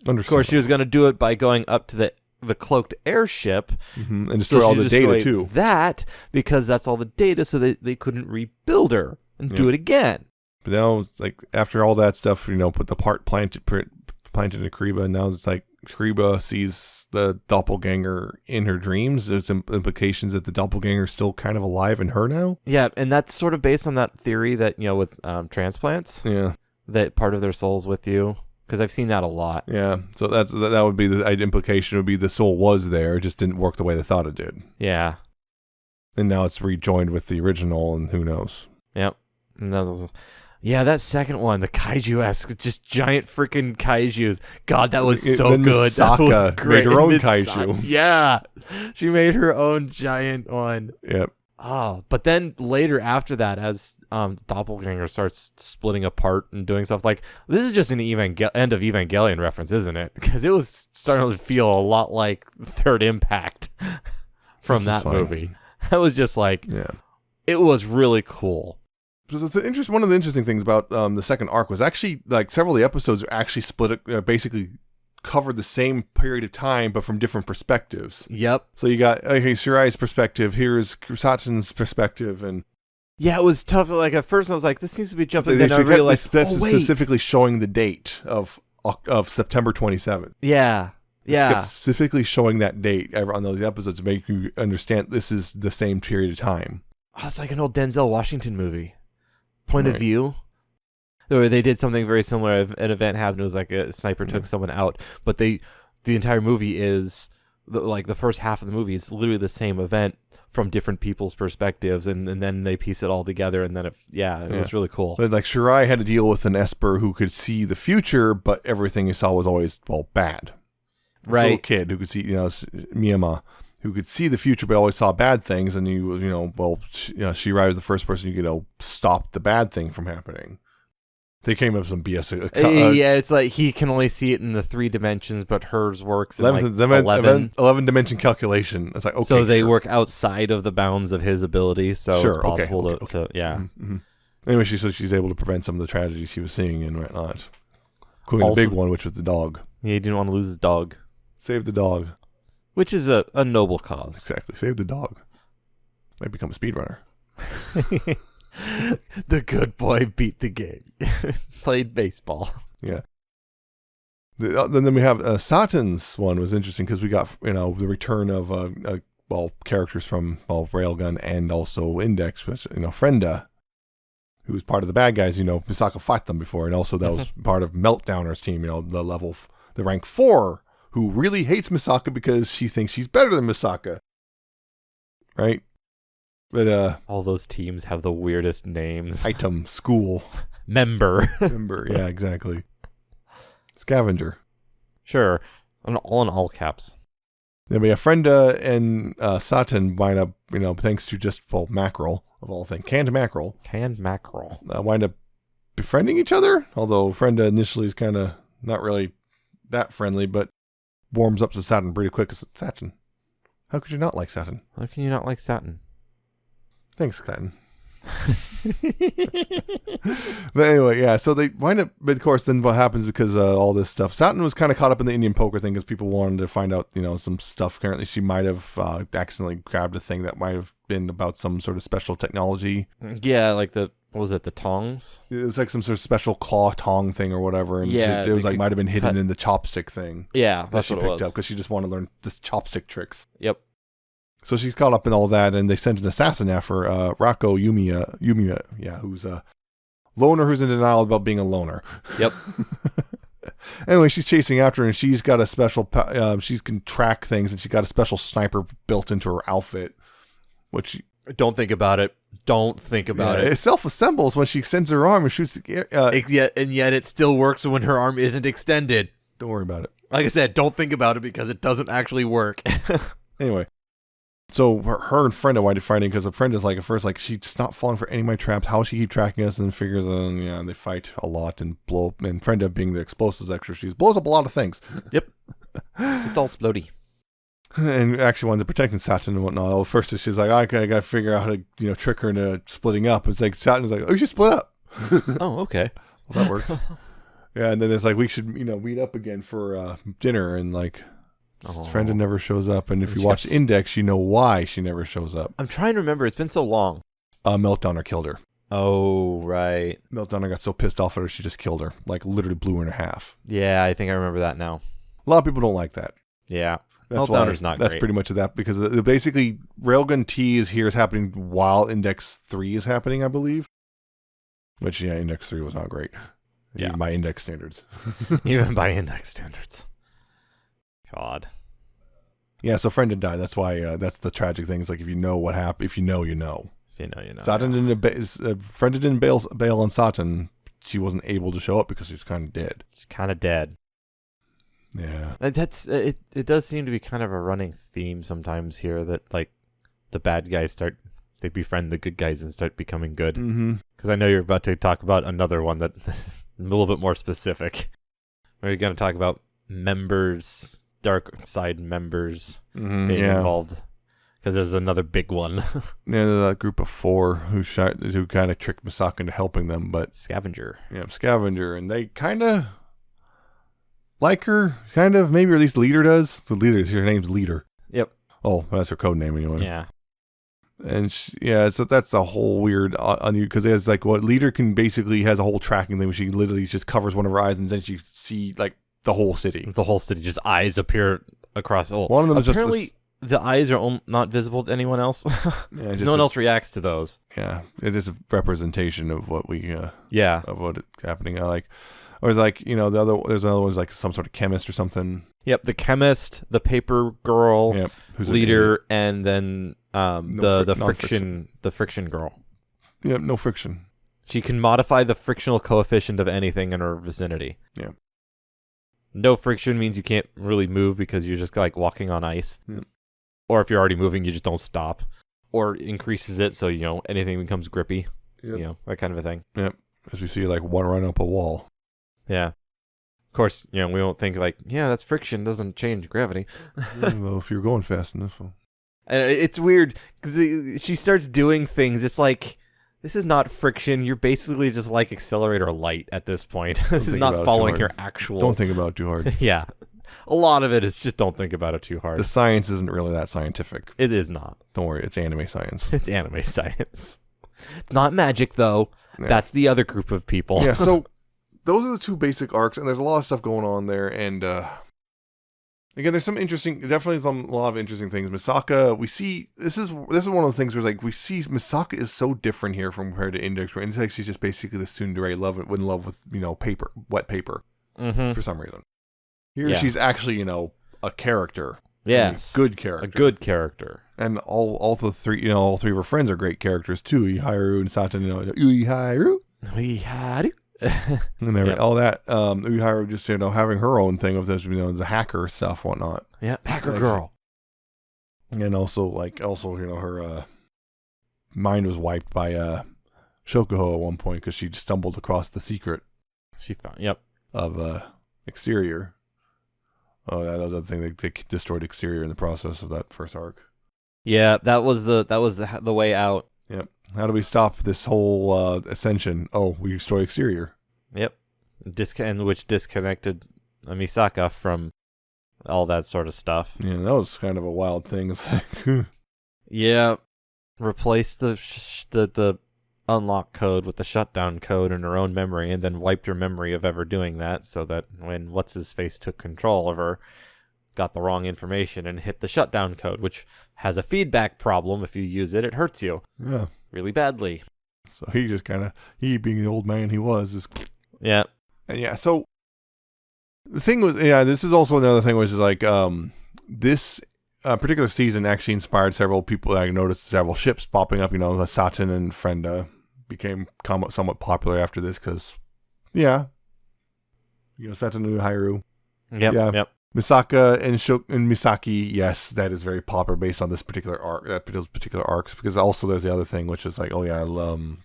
Of course, she was going to do it by going up to the cloaked airship and destroy all the data too. That, because that's all the data, so they couldn't rebuild her and do it again. But now, it's like, after all that stuff, put the part planted into Kuriba, and now it's like Kuriba sees the doppelganger in her dreams. There's implications that the doppelganger is still kind of alive in her now. Yeah, and that's sort of based on that theory that, with transplants. Yeah. That part of their soul's with you. Because I've seen that a lot. Yeah, so that would be the implication. Would be the soul was there, it just didn't work the way they thought it did. Yeah. And now it's rejoined with the original, and who knows? Yep. And that second one, the kaiju-esque, just giant freaking kaijus. God, that was so good. That was great. Made her own kaiju. Yeah, she made her own giant one. Yep. Oh, but then later after that, as Doppelganger starts splitting apart and doing stuff like, this is just an end of Evangelion reference, isn't it? Because it was starting to feel a lot like Third Impact from that movie. That was just like, it was really cool. So one of the interesting things about the second arc was actually, like, several of the episodes are actually split, basically covered the same period of time, but from different perspectives. Yep. So you got Shirai's perspective, here's Satsun's perspective, and Yeah, it was tough. Like at first I was like, this seems to be jumping. They Then I realized, oh wait. specifically showing the date of September 27th. Yeah. It Yeah. kept specifically showing that date on those episodes to make you understand this is the same period of time. Oh, it's like an old Denzel Washington movie. Point of Right. View. Where they did something very similar. An event happened. It was like a sniper took someone out, but the entire movie is like the first half of the movie is literally the same event from different people's perspectives, and then they piece it all together, and then it was really cool. But like Shirai had to deal with an Esper who could see the future, but everything he saw was always bad. This Right. little kid who could see, Miyama, who could see the future but always saw bad things, and he was, Shirai was the first person who could stop the bad thing from happening. They came up with some BS. Yeah, it's like he can only see it in the 3 dimensions, but hers works in 11 dimension calculation. It's like, okay, so they sure. work outside of the bounds of his ability, so Sure, it's possible okay. to yeah. Mm-hmm. Anyway, she says she's able to prevent some of the tragedies he was seeing and whatnot, including Also- the big one, which was the dog. He didn't want to lose his dog, Save the dog. which is a noble cause. Exactly. Save the dog. Might become a speedrunner. The good boy beat the game. Played baseball. Yeah. Then we have Satin's one was interesting because we got the return of characters from Railgun and also Index, which Frenda, who was part of the bad guys. Misaka fought them before, and also that was part of Meltdowner's team. The rank 4, who really hates Misaka because she thinks she's better than Misaka. Right. But all those teams have the weirdest names. item school Member. yeah, exactly. Scavenger. Sure. All in all caps. Then we have Frenda and Satin wind up, thanks to just mackerel of all things, canned mackerel, wind up befriending each other. Although Frenda initially is kind of not really that friendly, but warms up to Satin pretty quick. Satin, how could you not like Satin? How can you not like Satin? Thanks, Satin. But anyway, yeah, so they wind up, but of course, then what happens because all this stuff, Satin was kind of caught up in the Indian poker thing because people wanted to find out, some stuff. Currently, she might have accidentally grabbed a thing that might have been about some sort of special technology. Yeah, like what was it, the tongs? It was like some sort of special claw tong thing or whatever, and Yeah, it was they like could might have been hidden cut- in the chopstick thing Yeah, that that's she what it picked was. up because she just wanted to learn this chopstick tricks. Yep. So she's caught up in all that, and they sent an assassin after Rako Yumiya, who's a loner who's in denial about being a loner. Yep. Anyway, she's chasing after her, and she's got a special, she can track things, and she's got a special sniper built into her outfit, which... Don't think about it. Don't think about it. It self-assembles when she extends her arm and shoots the Yet it still works when her arm isn't extended. Don't worry about it. Like I said, don't think about it because it doesn't actually work. Anyway. So her and Frenda wind up fighting because Frenda's like at first like she's not falling for any of my traps. How she keep tracking us? And then figures they fight a lot and blow up. And Frenda being the explosives expert, she blows up a lot of things. Yep, it's all splody. And actually winds up protecting Satin and whatnot. Well, first she's like, okay, I got to figure out how to trick her into splitting up. It's like Satin's like, oh, you should split up. Oh, okay. Well, that works. Yeah, and then it's like we should meet up again for dinner and like. Frenda never shows up, and if you watch Index, you know why she never shows up. I'm trying to remember. It's been so long. Meltdowner killed her. Oh, right. Meltdowner got so pissed off at her, she just killed her. Like, literally blew her in half. Yeah, I think I remember that now. A lot of people don't like that. Yeah. Meltdowner's not That's great. pretty much that, because basically, Railgun T is happening while Index 3 is happening, I believe. Which, yeah, Index 3 was not great. Yeah. Even by Index standards. Even by Index standards. God. Yeah, so Frenda died. That's why, that's the tragic thing. It's like, if you know what happened, if you know, you know. If you know, you know. Satin Frenda didn't bail on Satin. She wasn't able to show up because she was kind of dead. She's kind of dead. Yeah. And it does seem to be kind of a running theme sometimes here that, like, the bad guys they befriend the good guys and start becoming good. Mm-hmm. Because I know you're about to talk about another one that is a little bit more specific. We're going to talk about members, dark side members being involved. Because there's another big one. Yeah, that group of 4 who kind of tricked Misaka into helping them, but Scavenger. Yeah, Scavenger, and they kind of like her, maybe, or at least the leader does. The leader, her name's Leader. Yep. Oh, that's her code name anyway. Yeah. And so that's a whole weird on you because there's like what leader can basically has a whole tracking thing where she literally just covers one of her eyes and then she see like the whole city. The whole city, just eyes appear across. Oh, one of them apparently is just the eyes are not visible to anyone else. Yeah, no one else reacts to those. Yeah, it's just a representation of what we of what is happening. Or like there's another one's like some sort of chemist or something. Yep, the chemist, the paper girl, who's leader, and then the friction girl. Yep, no friction. She can modify the frictional coefficient of anything in her vicinity. Yeah. No friction means you can't really move because you're just like walking on ice. Yep. Or if you're already moving, you just don't stop. Or increases it so anything becomes grippy. Yep. That kind of a thing. Yep. As we see like one run up a wall. Yeah. Of course, we won't think like, that's friction, doesn't change gravity. Well, if you're going fast enough. And it's weird because she starts doing things. It's like, this is not friction. You're basically just like accelerator light at this point. This is not following your actual. Don't think about it too hard. Yeah. A lot of it is just don't think about it too hard. The science isn't really that scientific. It is not. Don't worry, it's anime science. It's anime science. Not magic, though. Yeah. That's the other group of people. Yeah, so those are the two basic arcs, and there's a lot of stuff going on there, and again, there's definitely a lot of interesting things. Misaka, we see, this is one of those things where like we see Misaka is so different here from compared to Index, where Index she's just basically the tsundere in love with, paper, wet paper, for some reason. Here she's actually, a character. Yes. A good character. A good character. And all three of her friends are great characters too. Uiharu and Satan, Uiharu. And all that. Uiharu just, having her own thing of this, the hacker stuff, whatnot. Yeah, hacker girl. And also, her mind was wiped by Shokuho at one point because she stumbled across the secret. She found, of Exterior. Oh, that was the thing. They destroyed Exterior in the process of that first arc. Yeah, that was the way out. Yep. How do we stop this whole ascension? Oh, we destroy Exterior. Yep. Which disconnected Misaka from all that sort of stuff. Yeah, that was kind of a wild thing. It's like, yeah. Replace the unlock code with the shutdown code in her own memory, and then wiped her memory of ever doing that, so that when what's-his-face took control of her, got the wrong information and hit the shutdown code, which has a feedback problem. If you use it, it hurts you. Yeah. Really badly. So he just he being the old man he was, just... Yeah. And yeah, so the thing was, this is also another thing, which is like, this particular season actually inspired several people. I noticed several ships popping up, Satan and Frenda became somewhat popular after this because, Satan and Uiharu. Yep. Misaka and Misaki, yes, that is very popular based on this particular arc, those particular arcs, because also there's the other thing, which is like, one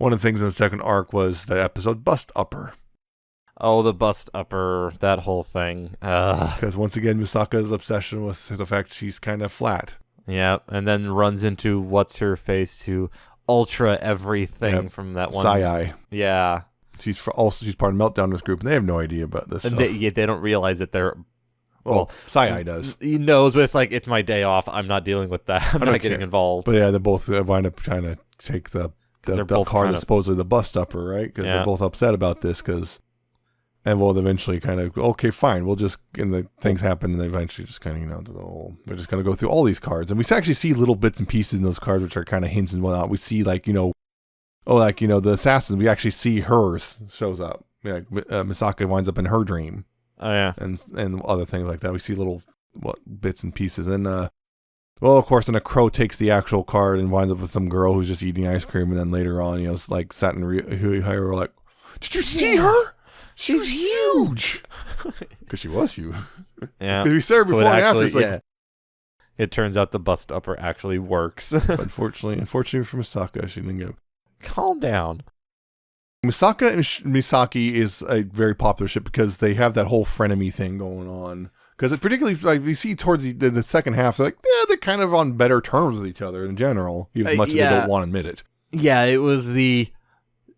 of the things in the second arc was the episode Bust Upper. Oh, the Bust Upper, that whole thing. Because once again, Misaka's obsession with the fact she's kind of flat. Yeah, and then runs into What's-Her-Face who ultra everything from that one. Sai. Yeah. She's part of Meltdowners group, and they have no idea about this and stuff. They don't realize that they're... Well, Sai does. He knows, but it's like, it's my day off. I'm not dealing with that. I'm not getting involved. But yeah, they both wind up trying to take the car that's supposedly the Bust Upper, right? Because they're both upset about this, and we'll eventually kind of, okay, fine, we'll just, and the things happen, and they eventually just kind of, we're just going to go through all these cards. And we actually see little bits and pieces in those cards, which are kind of hints and whatnot. We see, like, the assassins, we actually see hers shows up. Misaka winds up in her dream. Oh, yeah. And other things like that. We see little bits and pieces. And, of course, then a crow takes the actual card and winds up with some girl who's just eating ice cream. And then later on, it's like Satin and Uiharu are like, did you see her? She was huge. Because she was huge. Yeah. We said before and after. It's like, it turns out the Bust Upper actually works. Unfortunately for Misaka, she didn't get... Calm down. Misaka and Misaki is a very popular ship because they have that whole frenemy thing going on. Because it particularly, like, we see towards the second half, they're kind of on better terms with each other in general, even as much as they don't want to admit it. Yeah, it was the...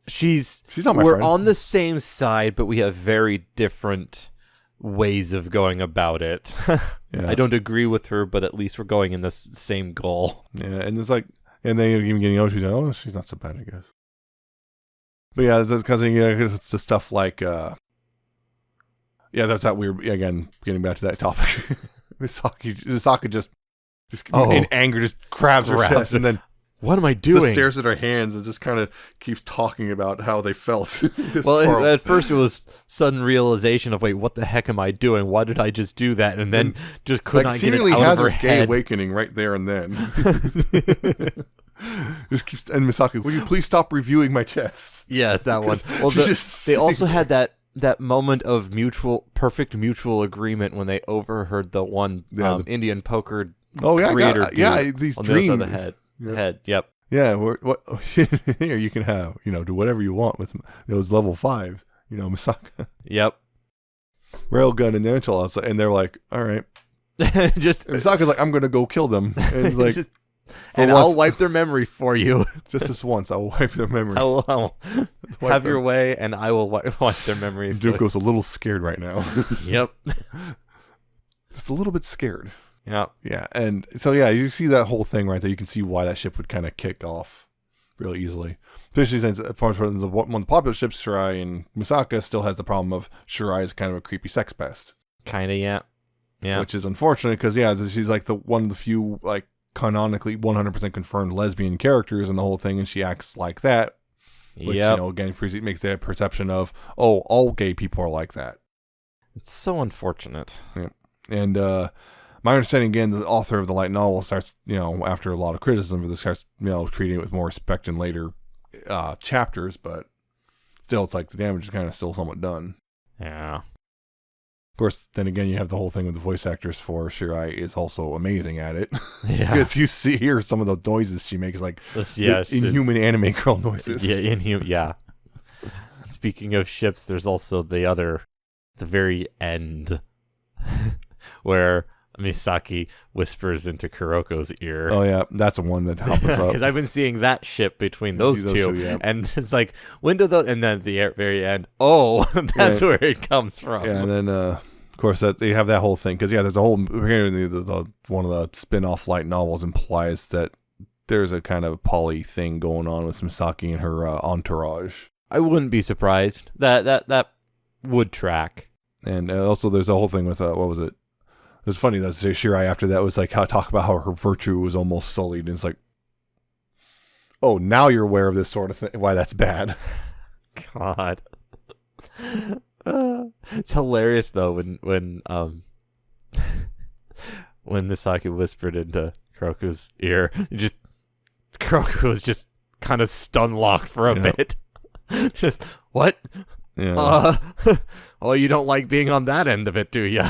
She's not my friend. We're on the same side, but we have very different ways of going about it. Yeah. I don't agree with her, but at least we're going in the same goal. Yeah, and it's like, and then even getting out, she's like, oh, she's not so bad, I guess. But yeah, because it's the stuff like, yeah, that's that weird. Again, getting back to that topic, Misaka just in anger just grabs her chest and then what am I doing? just stares at her hands and just kind of keeps talking about how they felt. Well, at first it was sudden realization of, wait, what the heck am I doing? Why did I just do that? And then just could not get it out of her gay head. awakening right there and then. Just keeps, and Misaki, will you please stop reviewing my chest? Yes, that one. Well, they also had that moment of perfect mutual agreement when they overheard the one Indian poker creator these on dreams. the other side of the head. Yep. Yeah, what here you can have, do whatever you want with those level 5, Misaka. Yep. Railgun and Angela, and they're like, all right. Just Misaka's like, I'm gonna go kill them, and like, I'll wipe their memory for you. Just this once, I will wipe their memory. I will have your way, and I will wipe their memories. Zuko's a little scared right now. Yep. Just a little bit scared. Yep. Yeah, and so yeah, you see that whole thing right there. You can see why that ship would kind of kick off really easily. Especially since one of the popular ships, Shirai and Misaka, still has the problem of Shirai is kind of a creepy sex pest. Kinda, yeah. Yeah. Which is unfortunate because she's like one of the few like canonically 100% confirmed lesbian characters in the whole thing, and she acts like that. Which, again, makes that perception of, all gay people are like that. It's so unfortunate. Yeah. And my understanding, again, the author of the light novel starts, after a lot of criticism for this, starts, treating it with more respect in later chapters, but still, it's like the damage is kind of still somewhat done. Yeah. Of course, then again, you have the whole thing with the voice actress for Shirai is also amazing at it. Yeah. Because you hear some of the noises she makes, like inhuman anime girl noises. Yeah, yeah. Speaking of ships, there's also the very end, where Misaki whispers into Kuroko's ear. Oh yeah, that's the one that happens up. Because I've been seeing that ship between those two, yeah. And it's like, when do those? And then at the very end, that's where it comes from. Yeah, and then of course they have that whole thing because there's a whole the one of the spin-off light novels implies that there's a kind of poly thing going on with Misaki and her entourage. I wouldn't be surprised. That would track. And also there's a whole thing with what was it? It was funny that Shirai after that was like talk about how her virtue was almost sullied, and it's like, oh, now you're aware of this sort of thing. Why that's bad. God. It's hilarious though when Misaki whispered into Kuroko's ear, Kuroko was just kind of stun locked for a bit. Just what? Yeah. Oh, you don't like being on that end of it, do you?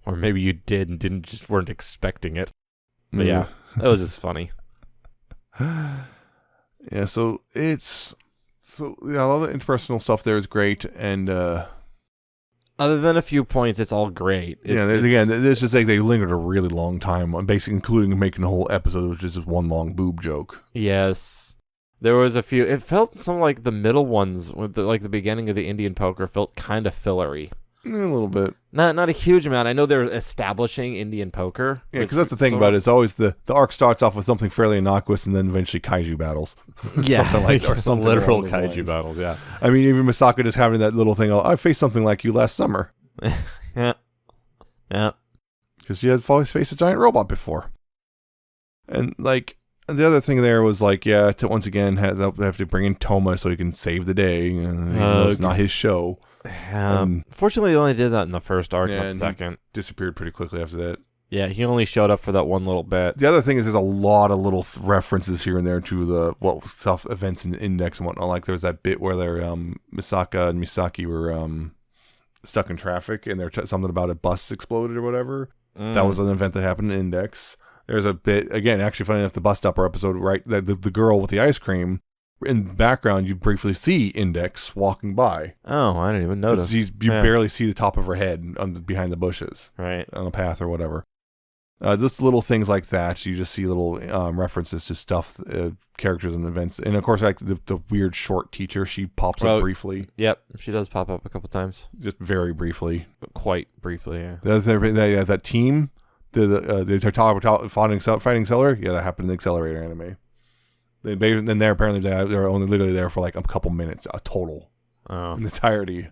Or maybe you did and weren't expecting it. But yeah, that was just funny. Yeah, so all the interpersonal stuff there is great, and other than a few points, it's all great. It's just like they lingered a really long time on basically including making a whole episode, which is just one long boob joke. Yes. There was a few. It felt some like the middle ones, with the beginning of the Indian poker, felt kind of fillery. A little bit. Not a huge amount. I know they're establishing Indian poker. Yeah, because that's the thing about it. It's always the arc starts off with something fairly innocuous, and then eventually kaiju battles. Yeah, something like or something literal kaiju lines. Battles. Yeah. I mean, even Misaka just having that little thing. I faced something like you last summer. Yeah. Because she had always faced a giant robot before, and like. The other thing there was like, to once again have to bring in Toma so he can save the day. Even though it's not his show. Fortunately, he only did that in the first arc, not the second. Disappeared pretty quickly after that. Yeah, he only showed up for that one little bit. The other thing is there's a lot of little references here and there to the stuff events in the Index and whatnot. Like there was that bit where they're Misaka and Misaki were stuck in traffic and they're something about a bus exploded or whatever. That was an event that happened in Index. There's a bit, again, actually funny enough, the bus stopper episode, right? The girl with the ice cream, in the background, you briefly see Index walking by. Oh, I didn't even notice. You barely see the top of her head behind the bushes. Right. On a path or whatever. Just little things like that. You just see little references to stuff, characters and events. And of course, like the weird short teacher, she pops up briefly. Yep, she does pop up a couple times. Just very briefly. Quite briefly, yeah. That team, the fighting Celery, yeah, that happened in the Accelerator anime. Then they're apparently they're only literally there for like a couple minutes total in entirety.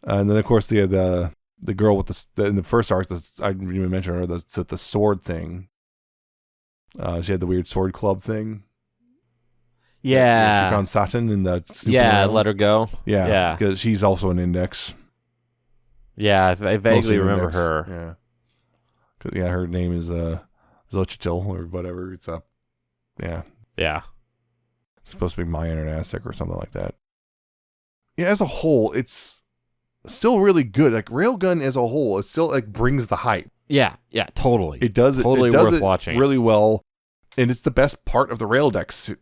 And then of course the girl with in the first arc, I didn't even mention her, the sword thing. She had the weird sword club thing. Yeah. She found Saturn in the let her go. Yeah, because she's also an index. Yeah, I vaguely remember her. Yeah. Cause her name is Xochitl or whatever. It's yeah. It's supposed to be Mayan or Aztec or something like that. Yeah, as a whole, it's still really good. Like Railgun as a whole, it still like brings the hype. Yeah, totally. It does totally it does worth it watching really well, and it's the best part of the Raildex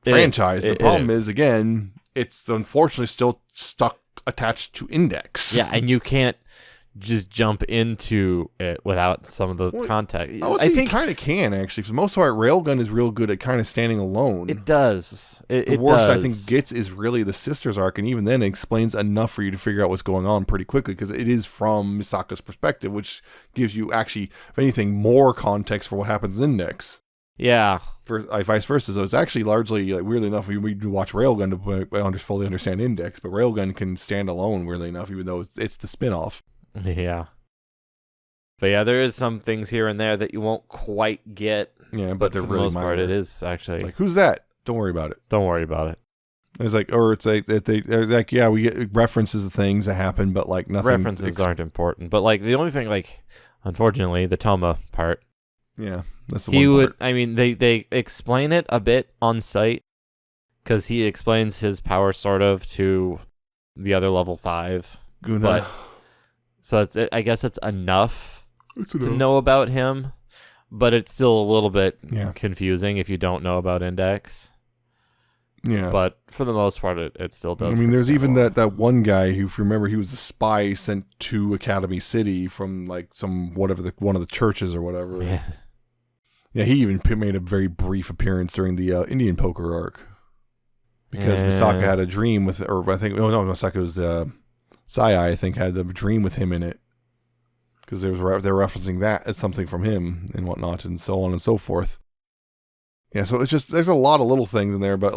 franchise. The problem is, again, it's unfortunately still stuck attached to Index. Yeah, and you can't just jump into it without some of the context. I think you kind of can, actually. For the most part, Railgun is real good at kind of standing alone. It does. The worst I think gets is really the Sisters arc, and even then it explains enough for you to figure out what's going on pretty quickly, because it is from Misaka's perspective, which gives you actually, if anything, more context for what happens in Index. Yeah. Vice versa. So it's actually largely, like, weirdly enough, we do watch Railgun to fully understand Index, but Railgun can stand alone, weirdly enough, even though it's the spin-off. Yeah. But yeah, there is some things here and there that you won't quite get. Yeah, but they're for the really most part, it is actually like, who's that? Don't worry about it. Don't worry about it. It's like, or it's like they're like, yeah, we get references of things that happen, but like nothing. References aren't important, but like the only thing, like, unfortunately, the Toma part. Yeah, that's the one part. I mean, they explain it a bit on site, because he explains his power sort of to the other level 5. Guna. But so I guess it's enough to know about him, but it's still a little bit confusing if you don't know about Index. Yeah. But for the most part, it still does. I mean, there's even that one guy who, if you remember, he was a spy sent to Academy City from like one of the churches or whatever. Yeah. Yeah, he even made a very brief appearance during the Indian poker arc. Because Misaka had a dream with, or I think, Misaka was, Sai, I think, had a dream with him in it. Because they're referencing that as something from him and whatnot, and so on and so forth. Yeah, so it's just, there's a lot of little things in there, but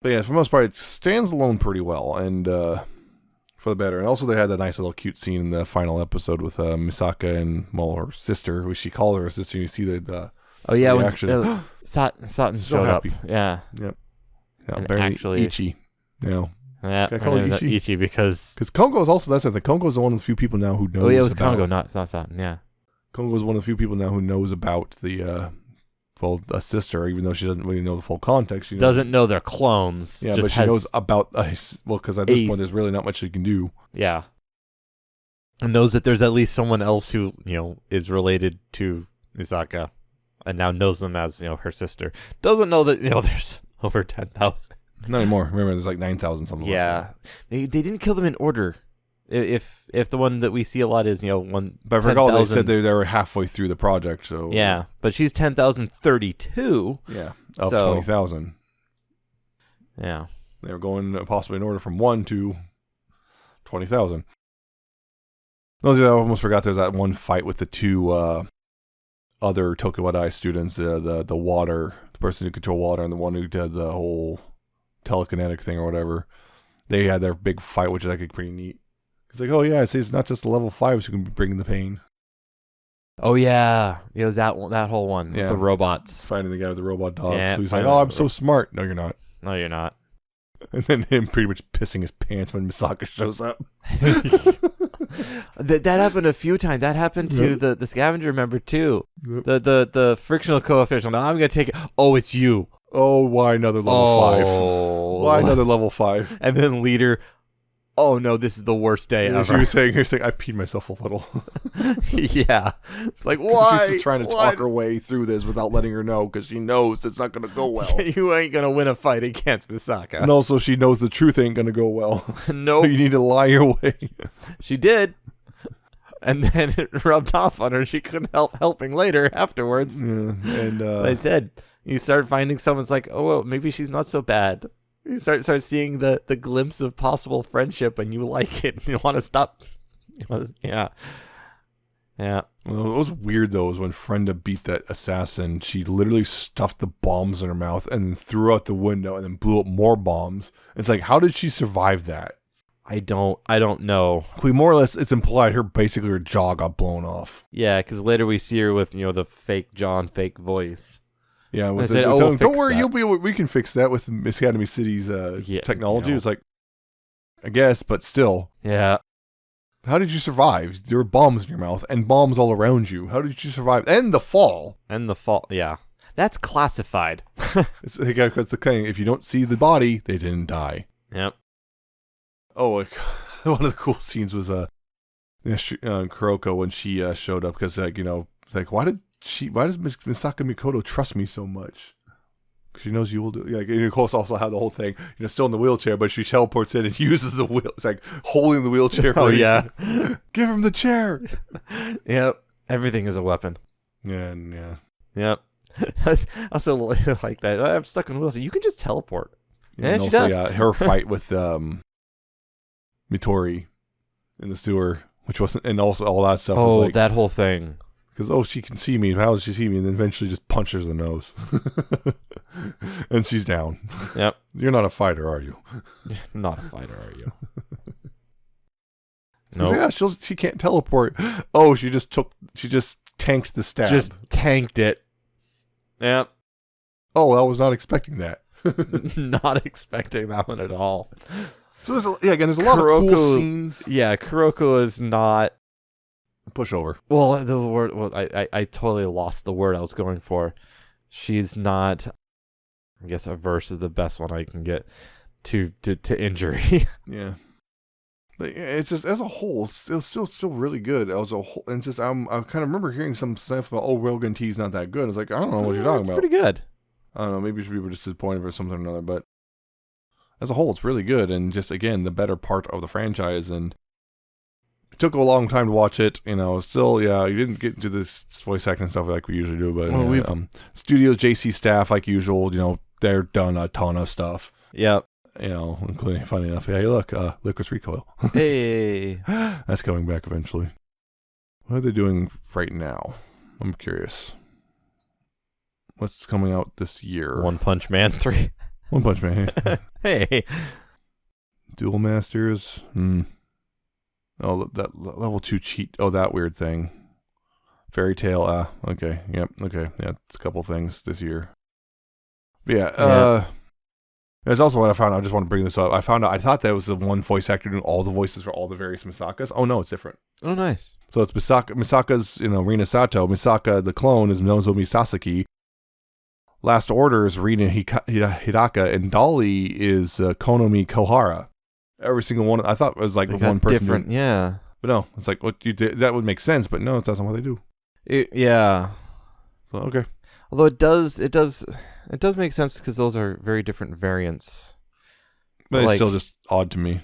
yeah, for the most part, it stands alone pretty well, and for the better. And also, they had that nice little cute scene in the final episode with Misaka and, well, her sister, who she calls her sister. You see the reaction. When Satan showed up. Yeah. Yep. Yeah, and Barry actually, Ichi. Now. Yeah, I call her Ichi because Kongo is also, that's the thing. Kongo is one of the few people now who knows. Oh yeah, it was Kongo, it's not Satan. Yeah. Kongo is one of the few people now who knows about the a sister, even though she doesn't really know the full context. She doesn't know they're clones. Yeah, but she knows about because at this point there's really not much she can do. Yeah. And knows that there's at least someone else who, is related to Misaka and now knows them as, her sister. Doesn't know that, there's over 10,000. Not anymore. Remember, there's like 9,000 something. Yeah. They didn't kill them in order. If the one that we see a lot is, one. But I recall they said they were halfway through the project, so. Yeah, but she's 10,032. Yeah, of 20,000. Yeah. They were going possibly in order from 1 to 20,000. I almost forgot there's that one fight with the two other Tokuwadai students, the water, the person who controlled water, and the one who did the whole telekinetic thing or whatever. They had their big fight, which is actually pretty neat. It's like, oh yeah, see, it's not just the level 5s who can be bringing the pain. Oh yeah, it was that whole one with the robots fighting the guy with the robot dog. Yeah, so he's like, oh, I'm so smart. No, you're not. No, you're not. And then him pretty much pissing his pants when Misaka shows up. That happened a few times. That happened to the scavenger member too. Yep. The frictional coefficient. Now I'm gonna take it. Oh, it's you. Oh, why another level 5? Why another level 5? And then leader. Oh no, this is the worst day ever. You're saying I peed myself a little. Yeah, it's like, why? She's just trying to talk her way through this without letting her know, because she knows it's not going to go well. You ain't going to win a fight against Misaka. And also she knows the truth ain't going to go well. No. So you need to lie your way. She did. and then it rubbed off on her. She couldn't help helping later afterwards. Yeah, and As I said, you start finding someone's like, oh, well, maybe she's not so bad. You start seeing the glimpse of possible friendship, and you like it. And you want to stop. Yeah. Well, what was weird though was when Frenda beat that assassin. She literally stuffed the bombs in her mouth and then threw out the window and then blew up more bombs. It's like, how did she survive that? I don't know. We more or less, it's implied basically her jaw got blown off. Yeah, because later we see her with the fake John, fake voice. Yeah, with said, don't worry, that. we can fix that with Miss Academy City's technology. It's like, I guess, but still. Yeah. How did you survive? There were bombs in your mouth and bombs all around you. How did you survive? And the fall. Yeah. That's classified. It's because the thing, if you don't see the body, they didn't die. Yep. Oh, one of the cool scenes was Kuroko when she showed up, because why does Misaka Mikoto trust me so much? Because she knows you will do. Like, and of course, also have the whole thing. Still in the wheelchair, but she teleports in and uses the wheel. It's like holding the wheelchair. Oh yeah, give him the chair. Yep, everything is a weapon. Yeah. Yep. I also like that. I'm stuck in the wheelchair. You can just teleport. Yeah, and she also, does. Yeah, her fight with Mitori in the sewer, which wasn't, and also all that stuff. Oh, was like, that whole thing. Because, she can see me. How does she see me? And then eventually just punches the nose. And she's down. Yep. You're not a fighter, are you? Not a fighter, are you? No. Yeah, she can't teleport. Oh, she just tanked the stab. Just tanked it. Yep. Oh, I was not expecting that. Not expecting that one at all. So there's a lot of cool scenes. Yeah, Kuroko is not pushover. Well, the word. Well, I totally lost the word I was going for. She's not. I guess averse is the best one I can get to injury. Yeah. But it's just as a whole, it's still really good as a whole. And it's just I kind of remember hearing some stuff about Railgun T's not that good. It's like, I don't know what you're talking about. It's pretty good. I don't know. Maybe people were just disappointed or something or another. But as a whole, it's really good, and just again the better part of the franchise. And it took a long time to watch it. Still, yeah, you didn't get into this voice acting stuff like we usually do. But studios, JC staff, like usual, they're done a ton of stuff. Yep. Including, funny enough, hey, look, Licorice Recoil. Hey. That's coming back eventually. What are they doing right now? I'm curious. What's coming out this year? One Punch Man 3. One Punch Man. Hey. Duel Masters. Oh, that level 2 cheat. Oh, that weird thing. Fairy Tail. Okay. Yep. Okay. Yeah, it's a couple things this year. But yeah. There's also what I found out. I just want to bring this up. I thought that was the one voice actor doing all the voices for all the various Misakas. Oh no, it's different. Oh, nice. So it's Misaka's, Rina Sato. Misaka, the clone, is Nozomi Sasaki. Last Order is Rina Hidaka, and Dolly is Konomi Kohara. Every single one. I thought it was like one person. Different, yeah. But no, it's like what you did. That would make sense, but no, that's not what they do. Yeah. So okay. Although it does make sense because those are very different variants. But it's still just odd to me.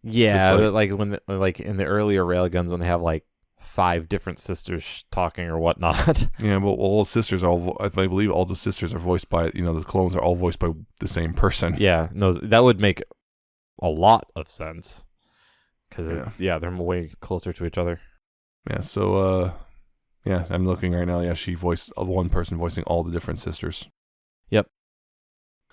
Yeah, like when in the earlier Railguns when they have like 5 different sisters talking or whatnot. Yeah, but all the sisters I believe all the sisters are voiced by the clones are all voiced by the same person. Yeah, no, that would make a lot of sense because they're way closer to each other. Yeah, so I'm looking right now. Yeah, she voiced one person voicing all the different sisters. Yep.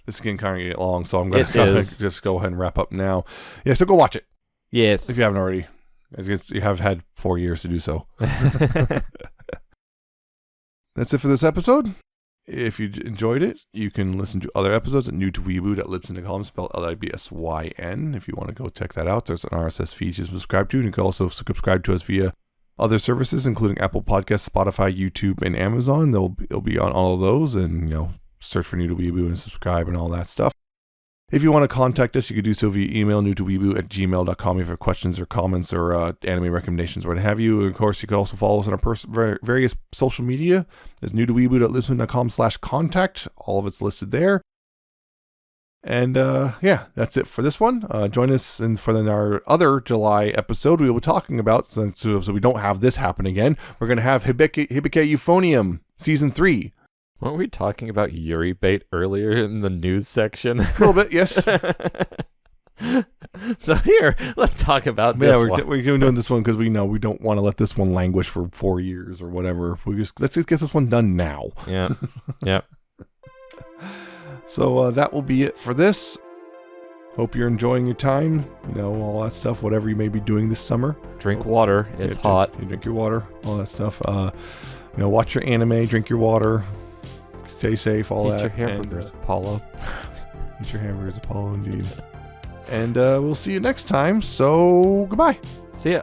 This is getting kind of long, so I'm going to just go ahead and wrap up now. Yeah, so go watch it. Yes. If you haven't already. You have had 4 years to do so. That's it for this episode. If you enjoyed it, you can listen to other episodes at newtoweeaboo.libsyn.com, spelled LIBSYN. If you want to go check that out, there's an RSS feed to subscribe to, and you can also subscribe to us via other services, including Apple Podcasts, Spotify, YouTube, and Amazon. It'll be on all of those, and search for New to Weeaboo and subscribe and all that stuff. If you want to contact us, you can do so via email, newtoweeaboo@gmail.com, if you have questions or comments or anime recommendations or what have you. And of course, you can also follow us on our various social media. It's newtoweeaboo.libsyn.com/contact. All of it's listed there. And yeah, that's it for this one. Join us for our other July episode. We will be talking about, so we don't have this happen again, we're going to have Hibike Euphonium Season 3. Weren't we talking about Yuri bait earlier in the news section? A little bit, yes. So here, let's talk about this one. We're doing this one because we know we don't want to let this one languish for 4 years or whatever. Let's just get this one done now. Yeah. Yep. So that will be it for this. Hope you're enjoying your time. All that stuff, whatever you may be doing this summer. Drink water. It's hot. You drink your water, all that stuff. Watch your anime, drink your water, stay safe, all that. Eat your hamburgers, Apollo. Eat your hamburgers, Apollo, indeed. And we'll see you next time. So, goodbye. See ya.